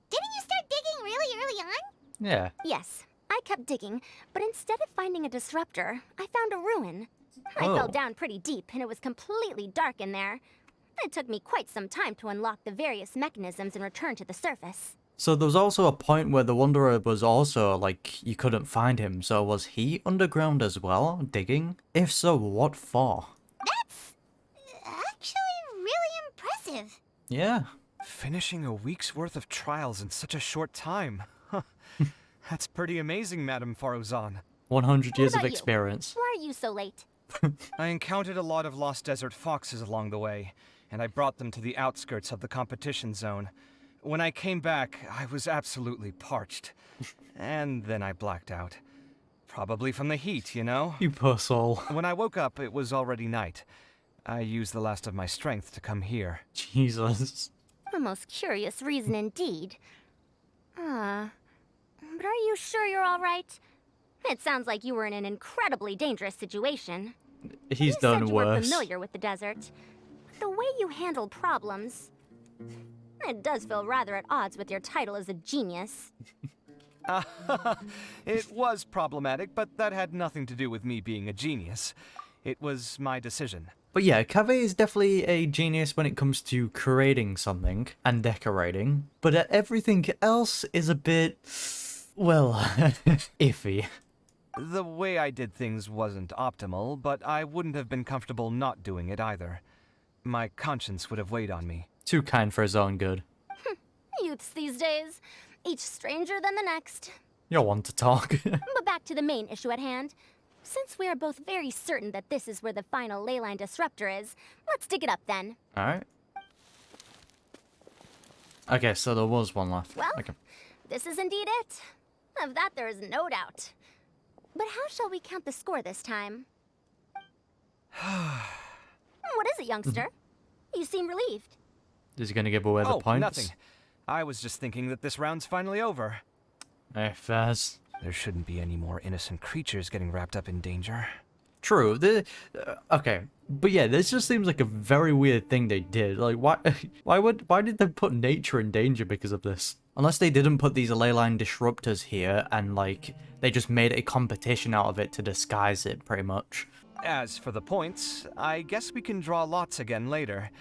Didn't you start digging really early on? Yeah. Yes, I kept digging, but instead of finding a disruptor, I found a ruin. I Oh. fell down pretty deep, and it was completely dark in there. It took me quite some time to unlock the various mechanisms and return to the surface. So there was also a point where the Wanderer was also, like, you couldn't find him. So was he underground as well, digging? If so, what for? That's actually really impressive. Yeah. Finishing a week's worth of trials in such a short time. Huh. That's pretty amazing, Madame Faruzan. 100 years of about you? experience. Why are you so late? I encountered a lot of lost desert foxes along the way, and I brought them to the outskirts of the competition zone. When I came back, I was absolutely parched. And then I blacked out. Probably from the heat, you know? You poor soul. When I woke up, it was already night. I used the last of my strength to come here. Jesus. A most curious reason indeed. But are you sure you're all right? It sounds like you were in an incredibly dangerous situation. He's You done said you were worse. familiar with the desert. the way you handle problems, it does feel rather at odds with your title as a genius. It was problematic, but that had nothing to do with me being a genius. It was my decision. But yeah, Kaveh is definitely a genius when it comes to creating something and decorating, but everything else is a bit, well, iffy. The way I did things wasn't optimal, but I wouldn't have been comfortable not doing it either. My conscience would have weighed on me. Too kind for his own good. Youths these days, each stranger than the next. You'll want to talk. But back to the main issue at hand. Since we are both very certain that this is where the final leyline disruptor is, let's dig it up then. Alright. Okay, so there was one left. Well, okay. This is indeed it. Of that there is no doubt. But how shall we count the score this time? What is it, youngster? You seem relieved. Is he going to give away the points? Nothing. I was just thinking that this round's finally over. Faz. There shouldn't be any more innocent creatures getting wrapped up in danger. True. Okay, but yeah, this just seems like a very weird thing they did. Like, why did they put nature in danger because of this? Unless they didn't put these leyline disruptors here and like they just made a competition out of it to disguise it, pretty much. As for the points, I guess we can draw lots again later.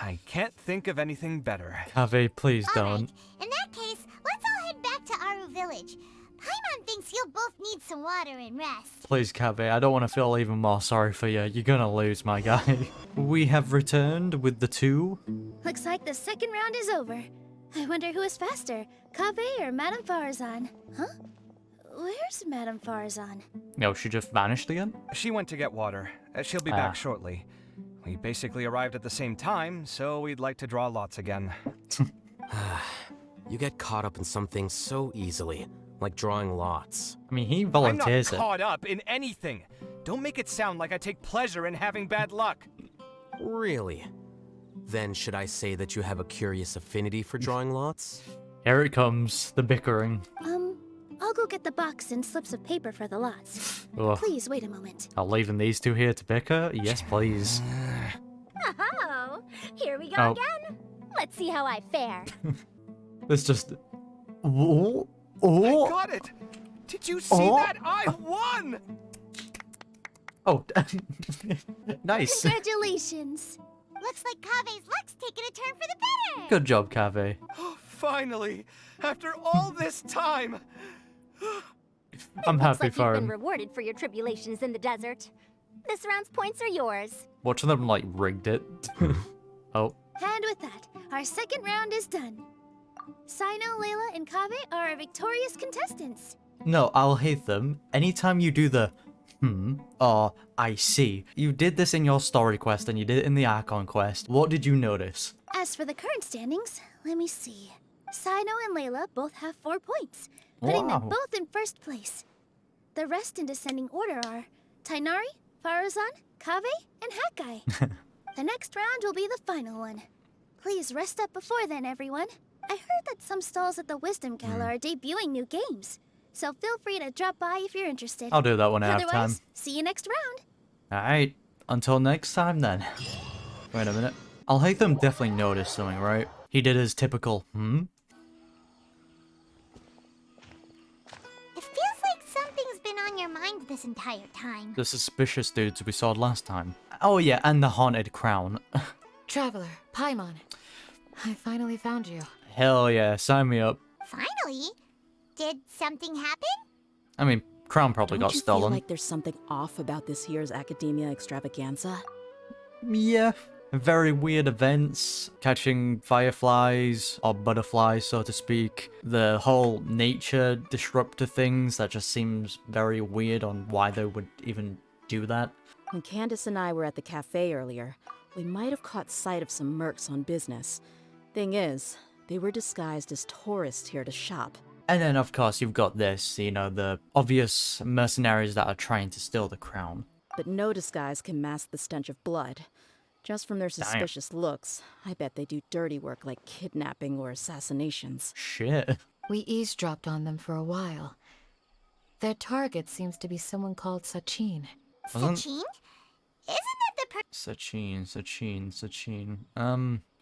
I can't think of anything better. Kaveh, please don't. Alright, in that case, let's all head back to Aru Village. Paimon thinks you'll both need some water and rest. Please, Kaveh, I don't want to feel even more sorry for you. You're gonna lose, my guy. We have returned with the two. Looks like the second round is over. I wonder who is faster, Kaveh or Madame Faruzan? Huh? Where's Madame Faruzan? No, she just vanished again? She went to get water. She'll be back shortly. We basically arrived at the same time, so we'd like to draw lots again. You get caught up in some things so easily, like drawing lots. I mean, he volunteers I'm not caught up in anything. Don't make it sound like I take pleasure in having bad luck. Really? Then should I say that you have a curious affinity for drawing lots? Here it comes, the bickering. I'll go get the box and slips of paper for the lots. Ugh. Please wait a moment. I'll leaving these two here to bicker? Yes, please. Oh, here we go Oh. again. Let's see how I fare. It's just... Oh, I oh, got it! Did you see that? I won! oh. Nice. Congratulations. Looks like Kaveh's luck's taking a turn for the better. Good job, Kaveh. Finally! After all this time! I'm Looks happy like for you've been him. rewarded for your tribulations in the desert. This round's points are yours. Watching them, like, rigged it. Oh. And with that, our second round is done. Cyno, Layla, and Kaveh are our victorious contestants. No, Alhaitham, anytime you do the or I see, you did this in your story quest and you did it in the Archon quest, what did you notice? As for the current standings, let me see. Cyno and Layla both have 4 points, putting them Wow. both in first place. The rest in descending order are Tighnari, Faruzan, Kaveh, and Hakai. The next round will be the final one. Please rest up before then, everyone. I heard that some stalls at the Wisdom Gala are debuting new games, so feel free to drop by if you're interested. I'll do that when I have time. Otherwise, see you next round. Alright, until next time then. Wait a minute. Alhaitham definitely noticed something, right? He did his typical, It feels like something's been on your mind this entire time. The suspicious dudes we saw last time. Oh yeah, and the haunted crown. Traveler, Paimon. I finally found you. Hell yeah, sign me up. Finally? Did something happen? I mean, crown probably Don't got you stolen. feel like there's something off about this year's Academia Extravaganza? Yeah, very weird events, catching fireflies or butterflies, so to speak. The whole nature disruptor things, that just seems very weird on why they would even do that. When Candace and I were at the cafe earlier, we might have caught sight of some mercs on business. Thing is, they were disguised as tourists here to shop. And then, of course, you've got this, you know, the obvious mercenaries that are trying to steal the crown. But no disguise can mask the stench of blood. Just from their suspicious looks, I bet they do dirty work like kidnapping or assassinations. Shit. We eavesdropped on them for a while. Their target seems to be someone called Sachin. Wasn't- Sachin? Isn't that the Sachin.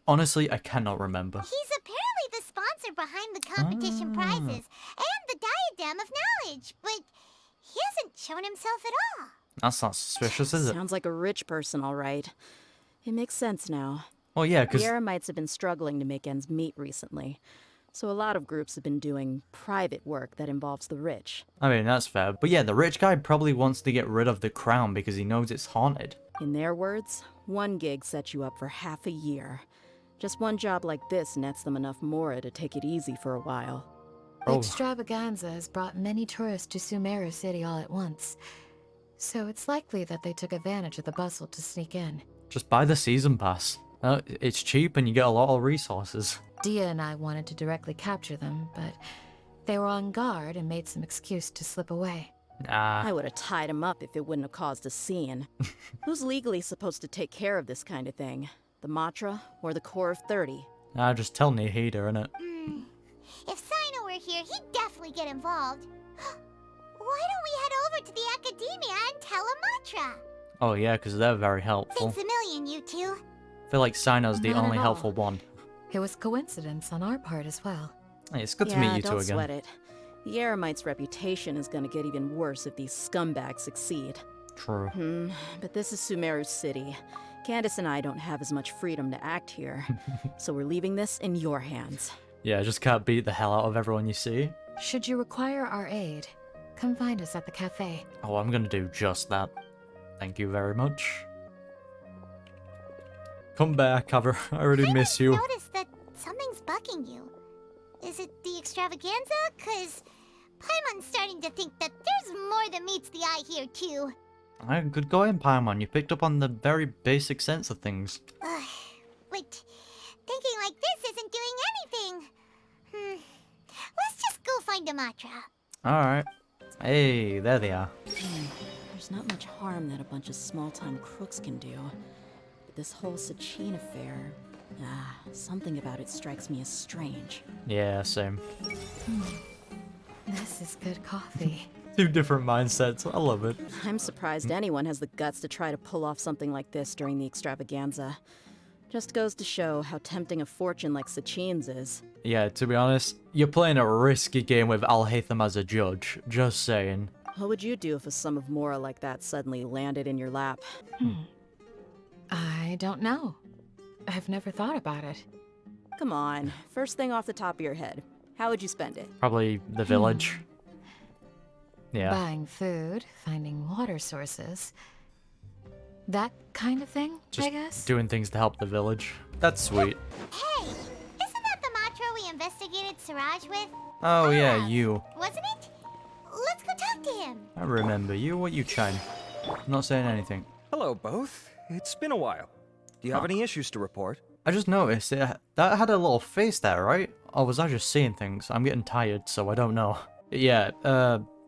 Honestly, I cannot remember. He's apparently the sponsor behind the competition prizes and the Diadem of Knowledge, but he hasn't shown himself at all. That's not suspicious, is it? Sounds like a rich person, all right. It makes sense now. Well, yeah, because The Eremites have been struggling to make ends meet recently, so a lot of groups have been doing private work that involves the rich. I mean, that's fair. But yeah, the rich guy probably wants to get rid of the crown because he knows it's haunted. In their words, one gig sets you up for half a year. Just one job like this nets them enough mora to take it easy for a while. The extravaganza has brought many tourists to Sumeru City all at once, so it's likely that they took advantage of the bustle to sneak in. Just buy the season pass. It's cheap and you get a lot of resources. Dia and I wanted to directly capture them, but they were on guard and made some excuse to slip away. Nah. I would have tied him up if it wouldn't have caused a scene. Who's legally supposed to take care of this kind of thing? The Matra or the Core of 30? Nah, just tell Nihida, innit? If Cyno were here, he'd definitely get involved. Why don't we head over to the Academia and tell Amatra? Oh yeah, because they're very helpful. Thanks a million, you two. I feel like Cyno's the Not at only all. helpful one. It was coincidence on our part as well. Hey, it's good to meet you two don't again. sweat it. The Eremites' reputation is going to get even worse if these scumbags succeed. True. But this is Sumeru City. Candace and I don't have as much freedom to act here, so we're leaving this in your hands. Yeah, just can't beat the hell out of everyone you see. Should you require our aid, come find us at the cafe. Oh, I'm gonna do just that. Thank you very much. Come back, Kaveh. I already miss you. Noticed that something's bugging you. Is it the extravaganza? 'Cause Paimon's starting to think that there's more than meets the eye here, too. Good going, Paimon. You picked up on the very basic sense of things. But thinking like this isn't doing anything. Let's just go find Amatra. Alright. Hey, there they are. There's not much harm that a bunch of small-time crooks can do. But this whole Sachin affair, something about it strikes me as strange. Yeah, same. This is good coffee. Two different mindsets. I love it. I'm surprised anyone has the guts to try to pull off something like this during the extravaganza. Just goes to show how tempting a fortune like Sachin's is. Yeah, to be honest, you're playing a risky game with Alhaitham as a judge. Just saying. What would you do if a sum of mora like that suddenly landed in your lap? I don't know. I've never thought about it. Come on, first thing off the top of your head. How would you spend it? Probably the village. Yeah. Buying food, finding water sources. That kind of thing, Just I guess? doing things to help the village. That's sweet. Hey, isn't that the Matra we investigated Siraj with? Oh yeah, you. Wasn't it? Let's go talk to him. I remember you. What you chime? Not saying anything. Hello, both. It's been a while. Do you have any issues to report? I just noticed that had a little face there, right? Or was I just seeing things? I'm getting tired, so I don't know. Yeah,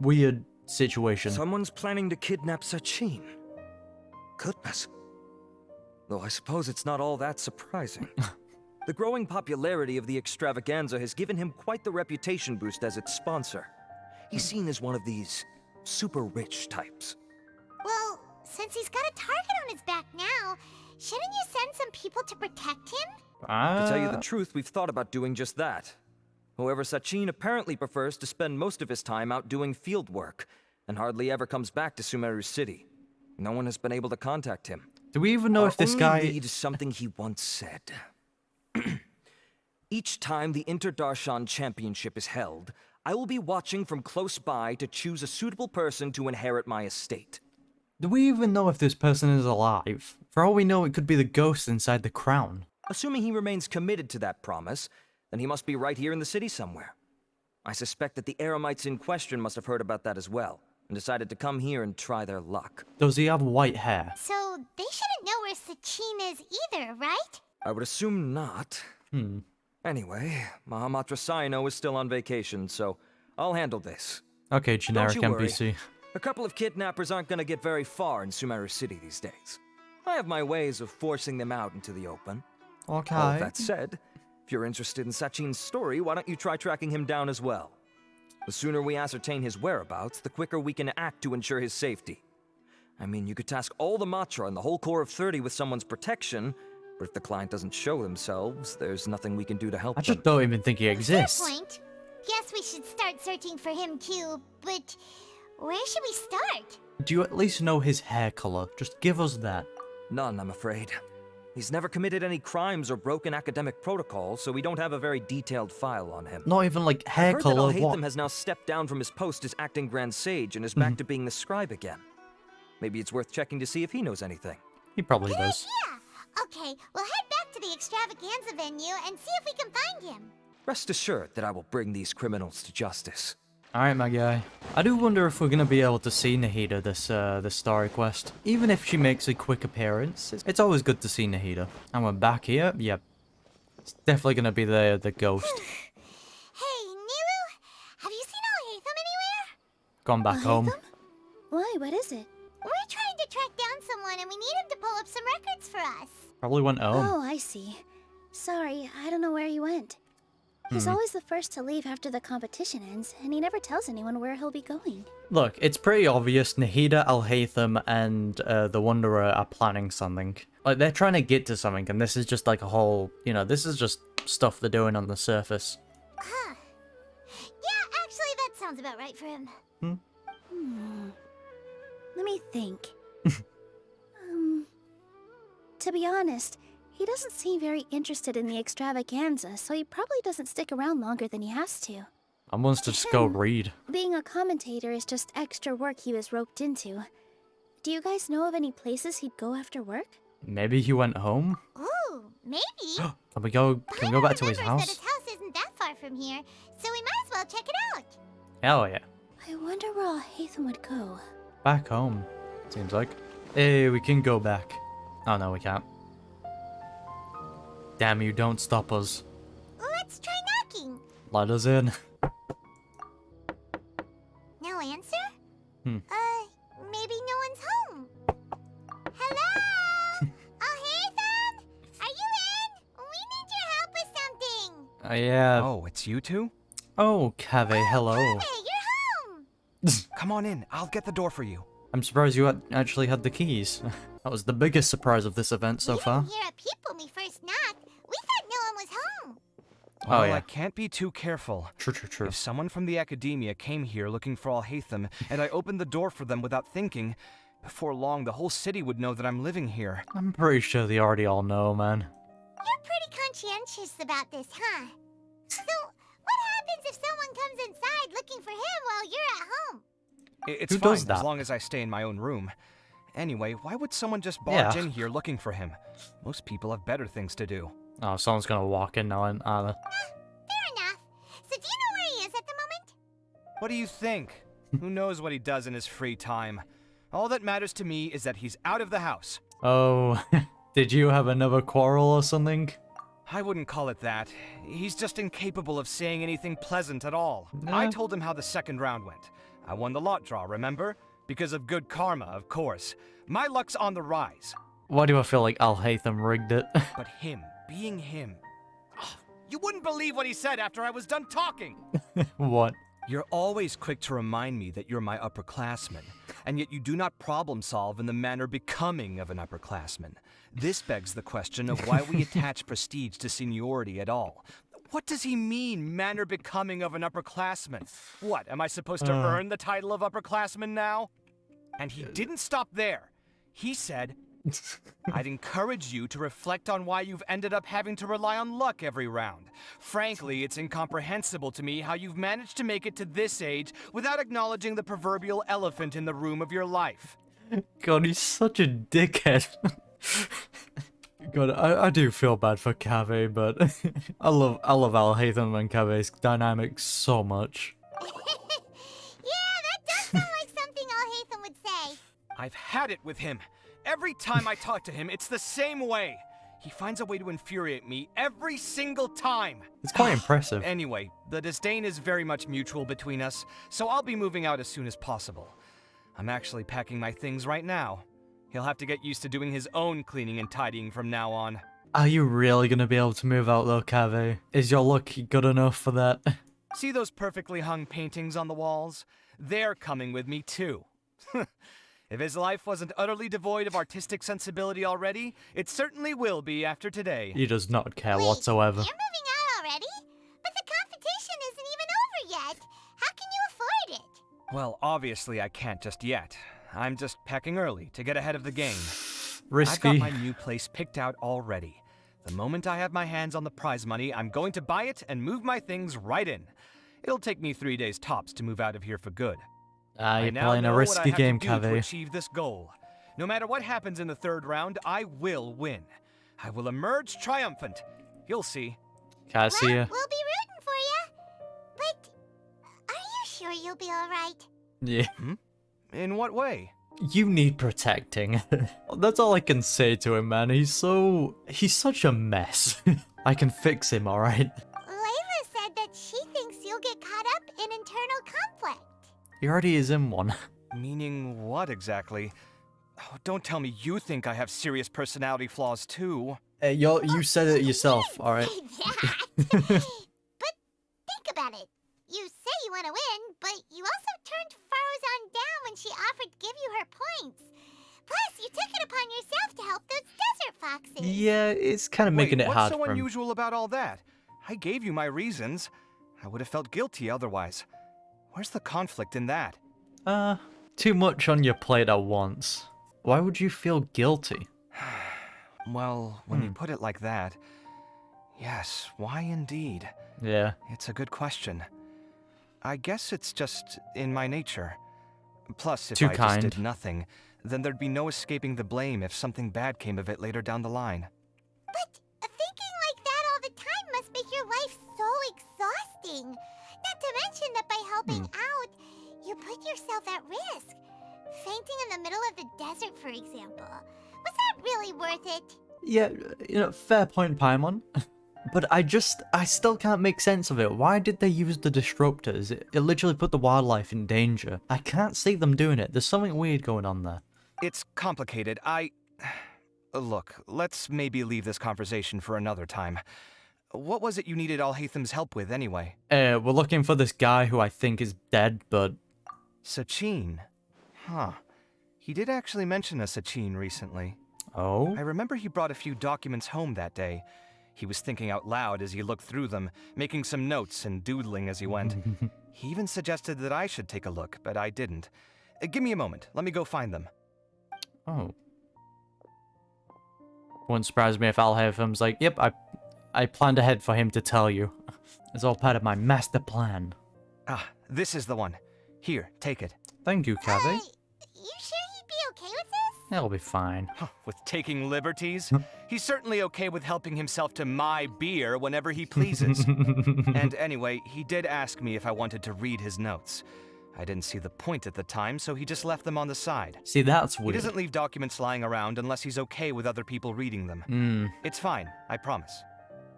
weird situation. Someone's planning to kidnap Sachin. Goodness. Though I suppose it's not all that surprising. The growing popularity of the extravaganza has given him quite the reputation boost as its sponsor. He's seen as one of these super rich types. Well, since he's got a target on his back now, shouldn't you send some people to protect him? To tell you the truth, we've thought about doing just that. However, Sachin apparently prefers to spend most of his time out doing field work, and hardly ever comes back to Sumeru City. No one has been able to contact him. Do we even know if this guy... Read something he once said. Each time the Inter-Darshan Championship is held, I will be watching from close by to choose a suitable person to inherit my estate. Do we even know if this person is alive? For all we know, it could be the ghost inside the crown. Assuming he remains committed to that promise, then he must be right here in the city somewhere. I suspect that the Eremites in question must have heard about that as well, and decided to come here and try their luck. Does he have white hair? So they shouldn't know where Sachin is either, right? I would assume not. Anyway, Mahamatra Cyno is still on vacation, so I'll handle this. Okay, generic Don't you worry. NPC. A couple of kidnappers aren't gonna get very far in Sumeru City these days. I have my ways of forcing them out into the open. Okay. All that said, if you're interested in Sachin's story, why don't you try tracking him down as well? The sooner we ascertain his whereabouts, the quicker we can act to ensure his safety. I mean, you could task all the Matra and the whole core of 30 with someone's protection, but if the client doesn't show themselves, there's nothing we can do to help I them. just don't even think he Fair exists. point. Guess we should start searching for him too, but where should we start? Do you at least know his hair color? Just give us that. None, I'm afraid. He's never committed any crimes or broken academic protocol, so we don't have a very detailed file on him. Not even like hair I've heard color. that What? Alhaitham has now stepped down from his post as acting Grand Sage and is back to being the scribe again. Maybe it's worth checking to see if he knows anything. He probably does. Yeah. Okay, we'll head back to the extravaganza venue and see if we can find him. Rest assured that I will bring these criminals to justice. Alright, my guy. I do wonder if we're gonna be able to see Nahida this story quest. Even if she makes a quick appearance, it's always good to see Nahida. And we're back here. Yep. It's definitely gonna be the ghost. Hey, Nilou, have you seen Alhaitham anywhere? Gone back home. Why? What is it? We're trying to track down someone and we need him to pull up some records for us. Probably went home. Oh, I see. Sorry, I don't know where he went. He's always the first to leave after the competition ends, and he never tells anyone where he'll be going. Look, it's pretty obvious Nahida, Alhaitham, and the Wanderer are planning something. Like, they're trying to get to something, and this is just like a whole, you know, this is just stuff they're doing on the surface. Huh. Yeah, actually, that sounds about right for him. Let me think. To be honest, he doesn't seem very interested in the extravaganza, so he probably doesn't stick around longer than he has to. I wants to just go read. Being a commentator is just extra work he was roped into. Do you guys know of any places he'd go after work? Maybe he went home? Ooh, maybe. Can we go back to his Remembers house? that his house isn't that far from here, so we might as well check it out. Hell yeah. I wonder where Alhaitham would go. Back home, seems like. Hey, we can go back. Oh no, we can't. Damn you, don't stop us. Let's try knocking. Let us in. No answer? Hmm. Maybe no one's home. Hello? Alhaitham? Are you in? We need your help with something. Yeah. Oh, it's you two? Oh, Kaveh, hello. Kaveh, you're home. Come on in. I'll get the door for you. I'm surprised you actually had the keys. That was the biggest surprise of this event so far. We didn't hear a peep when we first knocked. We thought no one was home. Well, Oh, yeah. I can't be too careful. True. If someone from the academia came here looking for Alhaitham, and I opened the door for them without thinking, before long the whole city would know that I'm living here. I'm pretty sure they already all know, man. You're pretty conscientious about this, huh? So, what happens if someone comes inside looking for him while you're at home? It's Who fine, does that? as long as I stay in my own room. Anyway, why would someone just barge Yeah. in here looking for him? Most people have better things to do. Oh, someone's gonna walk in now, aren't they? Fair enough. So do you know where he is at the moment? What do you think? Who knows what he does in his free time? All that matters to me is that he's out of the house. Oh, did you have another quarrel or something? I wouldn't call it that. He's just incapable of saying anything pleasant at all. I told him how the second round went. I won the lot draw, remember? Because of good karma, of course. My luck's on the rise. Why do I feel like Alhaitham rigged it? But him, being him... Oh, you wouldn't believe what he said after I was done talking! What? You're always quick to remind me that you're my upperclassman, and yet you do not problem solve in the manner becoming of an upperclassman. This begs the question of why we attach prestige to seniority at all. What does he mean, manner becoming of an upperclassman? What, am I supposed to earn the title of upperclassman now? And he didn't stop there. He said, I'd encourage you to reflect on why you've ended up having to rely on luck every round. Frankly, it's incomprehensible to me how you've managed to make it to this age without acknowledging the proverbial elephant in the room of your life. God, he's such a dickhead. God, I do feel bad for Kaveh, but I love Alhaitham and Kaveh's dynamic so much. Yeah, that does sound like something Alhaitham would say. I've had it with him. Every time I talk to him, it's the same way. He finds a way to infuriate me every single time. It's quite impressive. Anyway, the disdain is very much mutual between us, so I'll be moving out as soon as possible. I'm actually packing my things right now. He'll have to get used to doing his own cleaning and tidying from now on. Are you really gonna be able to move out though, Kaveh? Is your luck good enough for that? See those perfectly hung paintings on the walls? They're coming with me too. If his life wasn't utterly devoid of artistic sensibility already, it certainly will be after today. He does not care Wait, whatsoever. You're moving out already? But the competition isn't even over yet. How can you afford it? Well, obviously I can't just yet. I'm just packing early to get ahead of the game. Risky. I've got my new place picked out already. The moment I have my hands on the prize money, I'm going to buy it and move my things right in. It'll take me 3 days tops to move out of here for good. You're now playing a know risky what I have game, to do to Kaveh. achieve this goal. No matter what happens in the 3rd round, I will win. I will emerge triumphant. You'll see. Can't see ya. We'll be rooting for you. But are you sure you'll be all right? Yeah. In what way? You need protecting. That's all I can say to him, man. He's such a mess. I can fix him, alright? Layla said that she thinks you'll get caught up in internal conflict. He already is in one. Meaning what exactly? Oh, don't tell me you think I have serious personality flaws too. You said it yourself, alright? But think about it. You say you want to win, but you also turned Faruzan down when she offered to give you her points. Plus, you took it upon yourself to help those desert foxes. Yeah, it's kind of making it hard What's so for him. unusual about all that? I gave you my reasons. I would have felt guilty otherwise. Where's the conflict in that? Too much on your plate at once. Why would you feel guilty? Well, when you put it like that, yes, why indeed? Yeah. It's a good question. I guess it's just in my nature. Plus, if Too I kind. just did nothing, then there'd be no escaping the blame if something bad came of it later down the line. But thinking like that all the time must make your life so exhausting. Not to mention that by helping out, you put yourself at risk. Fainting in the middle of the desert, for example. Was that really worth it? Yeah, fair point, Paimon. But I still can't make sense of it. Why did they use the disruptors? It literally put the wildlife in danger. I can't see them doing it. There's something weird going on there. It's complicated. Look, let's maybe leave this conversation for another time. What was it you needed Alhaitham's help with, anyway? We're looking for this guy who I think is dead, but... Sachin. Huh. He did actually mention a Sachin recently. Oh? I remember he brought a few documents home that day. He was thinking out loud as he looked through them, making some notes and doodling as he went. He even suggested that I should take a look, but I didn't. Give me a moment. Let me go find them. Oh. Wouldn't surprise me if Alhaitham's like, yep, I planned ahead for him to tell you. It's all part of my master plan. Ah, this is the one. Here, take it. Thank you, Kaveh. You sure he'd be okay with this? It'll be fine. With taking liberties? He's certainly okay with helping himself to my beer whenever he pleases. And anyway, he did ask me if I wanted to read his notes. I didn't see the point at the time, so he just left them on the side. See, that's He weird. doesn't leave documents lying around unless he's okay with other people reading them. It's fine, I promise.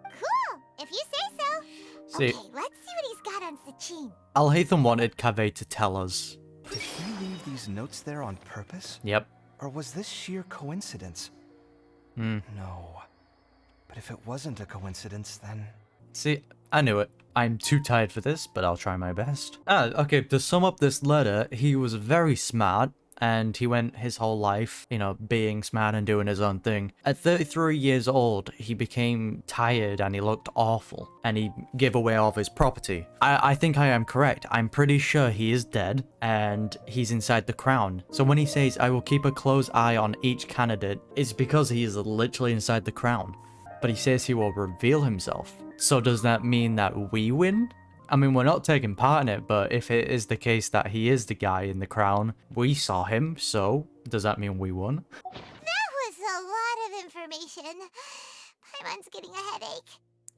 Cool, if you say so. See, Okay, let's see what he's got on Sachin. Alhaitham wanted Kaveh to tell us. Did he leave these notes there on purpose? Yep. Or was this sheer coincidence? No. But if it wasn't a coincidence, then... See, I knew it. I'm too tired for this, but I'll try my best. Okay, to sum up this letter, he was very smart, and he went his whole life, being smart and doing his own thing. At 33 years old, he became tired and he looked awful, and he gave away all of his property. I think I am correct. I'm pretty sure he is dead, and he's inside the crown. So when he says, I will keep a close eye on each candidate, it's because he is literally inside the crown. But he says he will reveal himself. So does that mean that we win? I mean, we're not taking part in it, but if it is the case that he is the guy in the crown, we saw him, so does that mean we won? That was a lot of information. Paimon's getting a headache.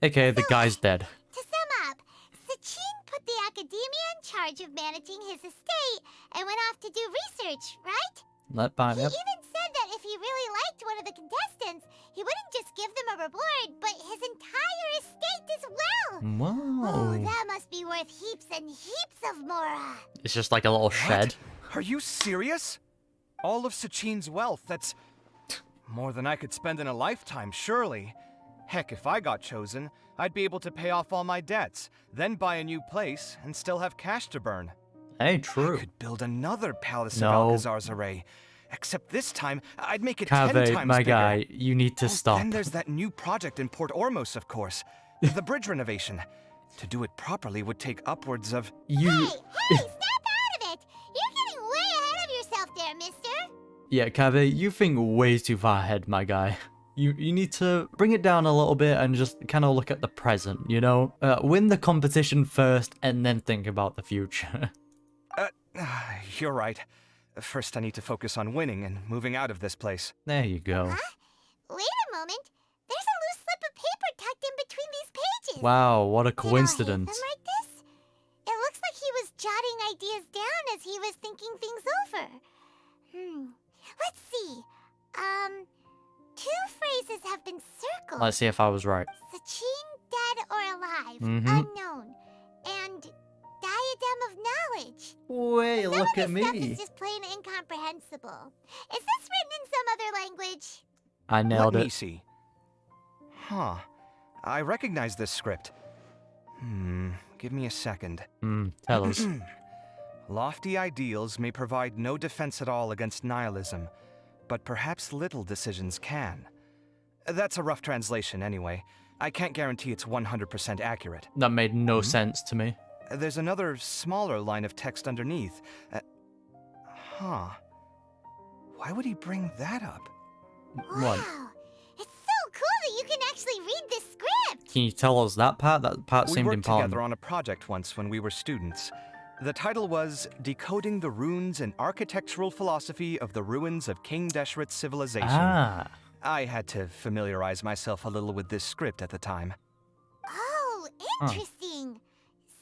Okay, the guy's dead. To sum up, Sachin put the academia in charge of managing his estate and went off to do research, right? He even said that if he really liked one of the contestants, he wouldn't just give them a reward, but his entire estate as well. Whoa. Oh, that must be worth heaps and heaps of Mora. It's just like a little shed. Are you serious? All of Sachin's wealth, that's more than I could spend in a lifetime, surely. Heck, if I got chosen, I'd be able to pay off all my debts, then buy a new place, and still have cash to burn. Hey, true. I could build another palace No. of Alcazar's array. Except this time, I'd make it 10 times Kaveh, my bigger. guy, you need to stop. Then there's that new project in Port Ormos, of course. The bridge renovation. To do it properly would take upwards of... You... Hey, snap out of it! You're getting way ahead of yourself there, mister. Yeah, Kaveh, you think way too far ahead, my guy. You need to bring it down a little bit and just kind of look at the present, you know? Win the competition first and then think about the future. You're right. First, I need to focus on winning and moving out of this place. There you go. Huh? Wait a moment. There's a loose slip of paper tucked in between these pages. Wow, what a Did Alhaitham coincidence. write this? It looks like he was jotting ideas down as he was thinking things over. Let's see. Two phrases have been circled. Let's see if I was right. Sachin, dead or alive, Mm-hmm. unknown, and Diadem of Knowledge. Wait, Some look of at this stuff me. is just plain incomprehensible. Is this written in some other language? I nailed Let me it. see. Huh. I recognize this script. Give me a second. Tell us. Lofty ideals may provide no defense at all against nihilism, but perhaps little decisions can. That's a rough translation anyway. I can't guarantee it's 100% accurate. That made no sense to me. There's another smaller line of text underneath. Why would he bring that up? What? Wow. It's so cool that you can actually read this script. Can you tell us that part? That part We seemed worked important. together on a project once when we were students. The title was Decoding the Runes and Architectural Philosophy of the Ruins of King Deshret's Civilization. Ah. I had to familiarize myself a little with this script at the time. Oh, interesting.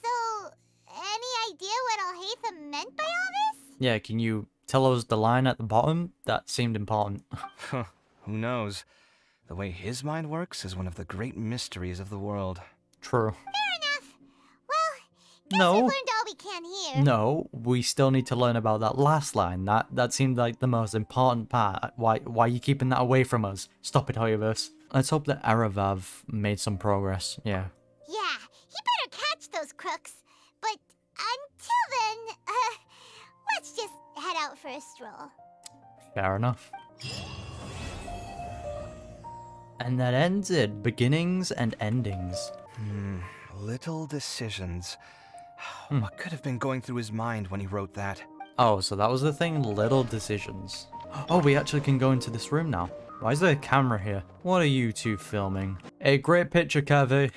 So, any idea what Alhaitham meant by all this? Yeah, can you tell us the line at the bottom? That seemed important. Who knows? The way his mind works is one of the great mysteries of the world. True. Fair enough. Well, guess No. we've learned all we can here. No, we still need to learn about that last line. That seemed like the most important part. Why are you keeping that away from us? Stop it, Hoyoverse. Let's hope that Aravav made some progress. Yeah. Yeah, he better catch those crooks. But until then, let's just head out for a stroll. Fair enough. And that ends it. Beginnings and endings. Little decisions. What could have been going through his mind when he wrote that? Oh, so that was the thing, little decisions. Oh, we actually can go into this room now. Why is there a camera here? What are you two filming? A great picture, Kaveh.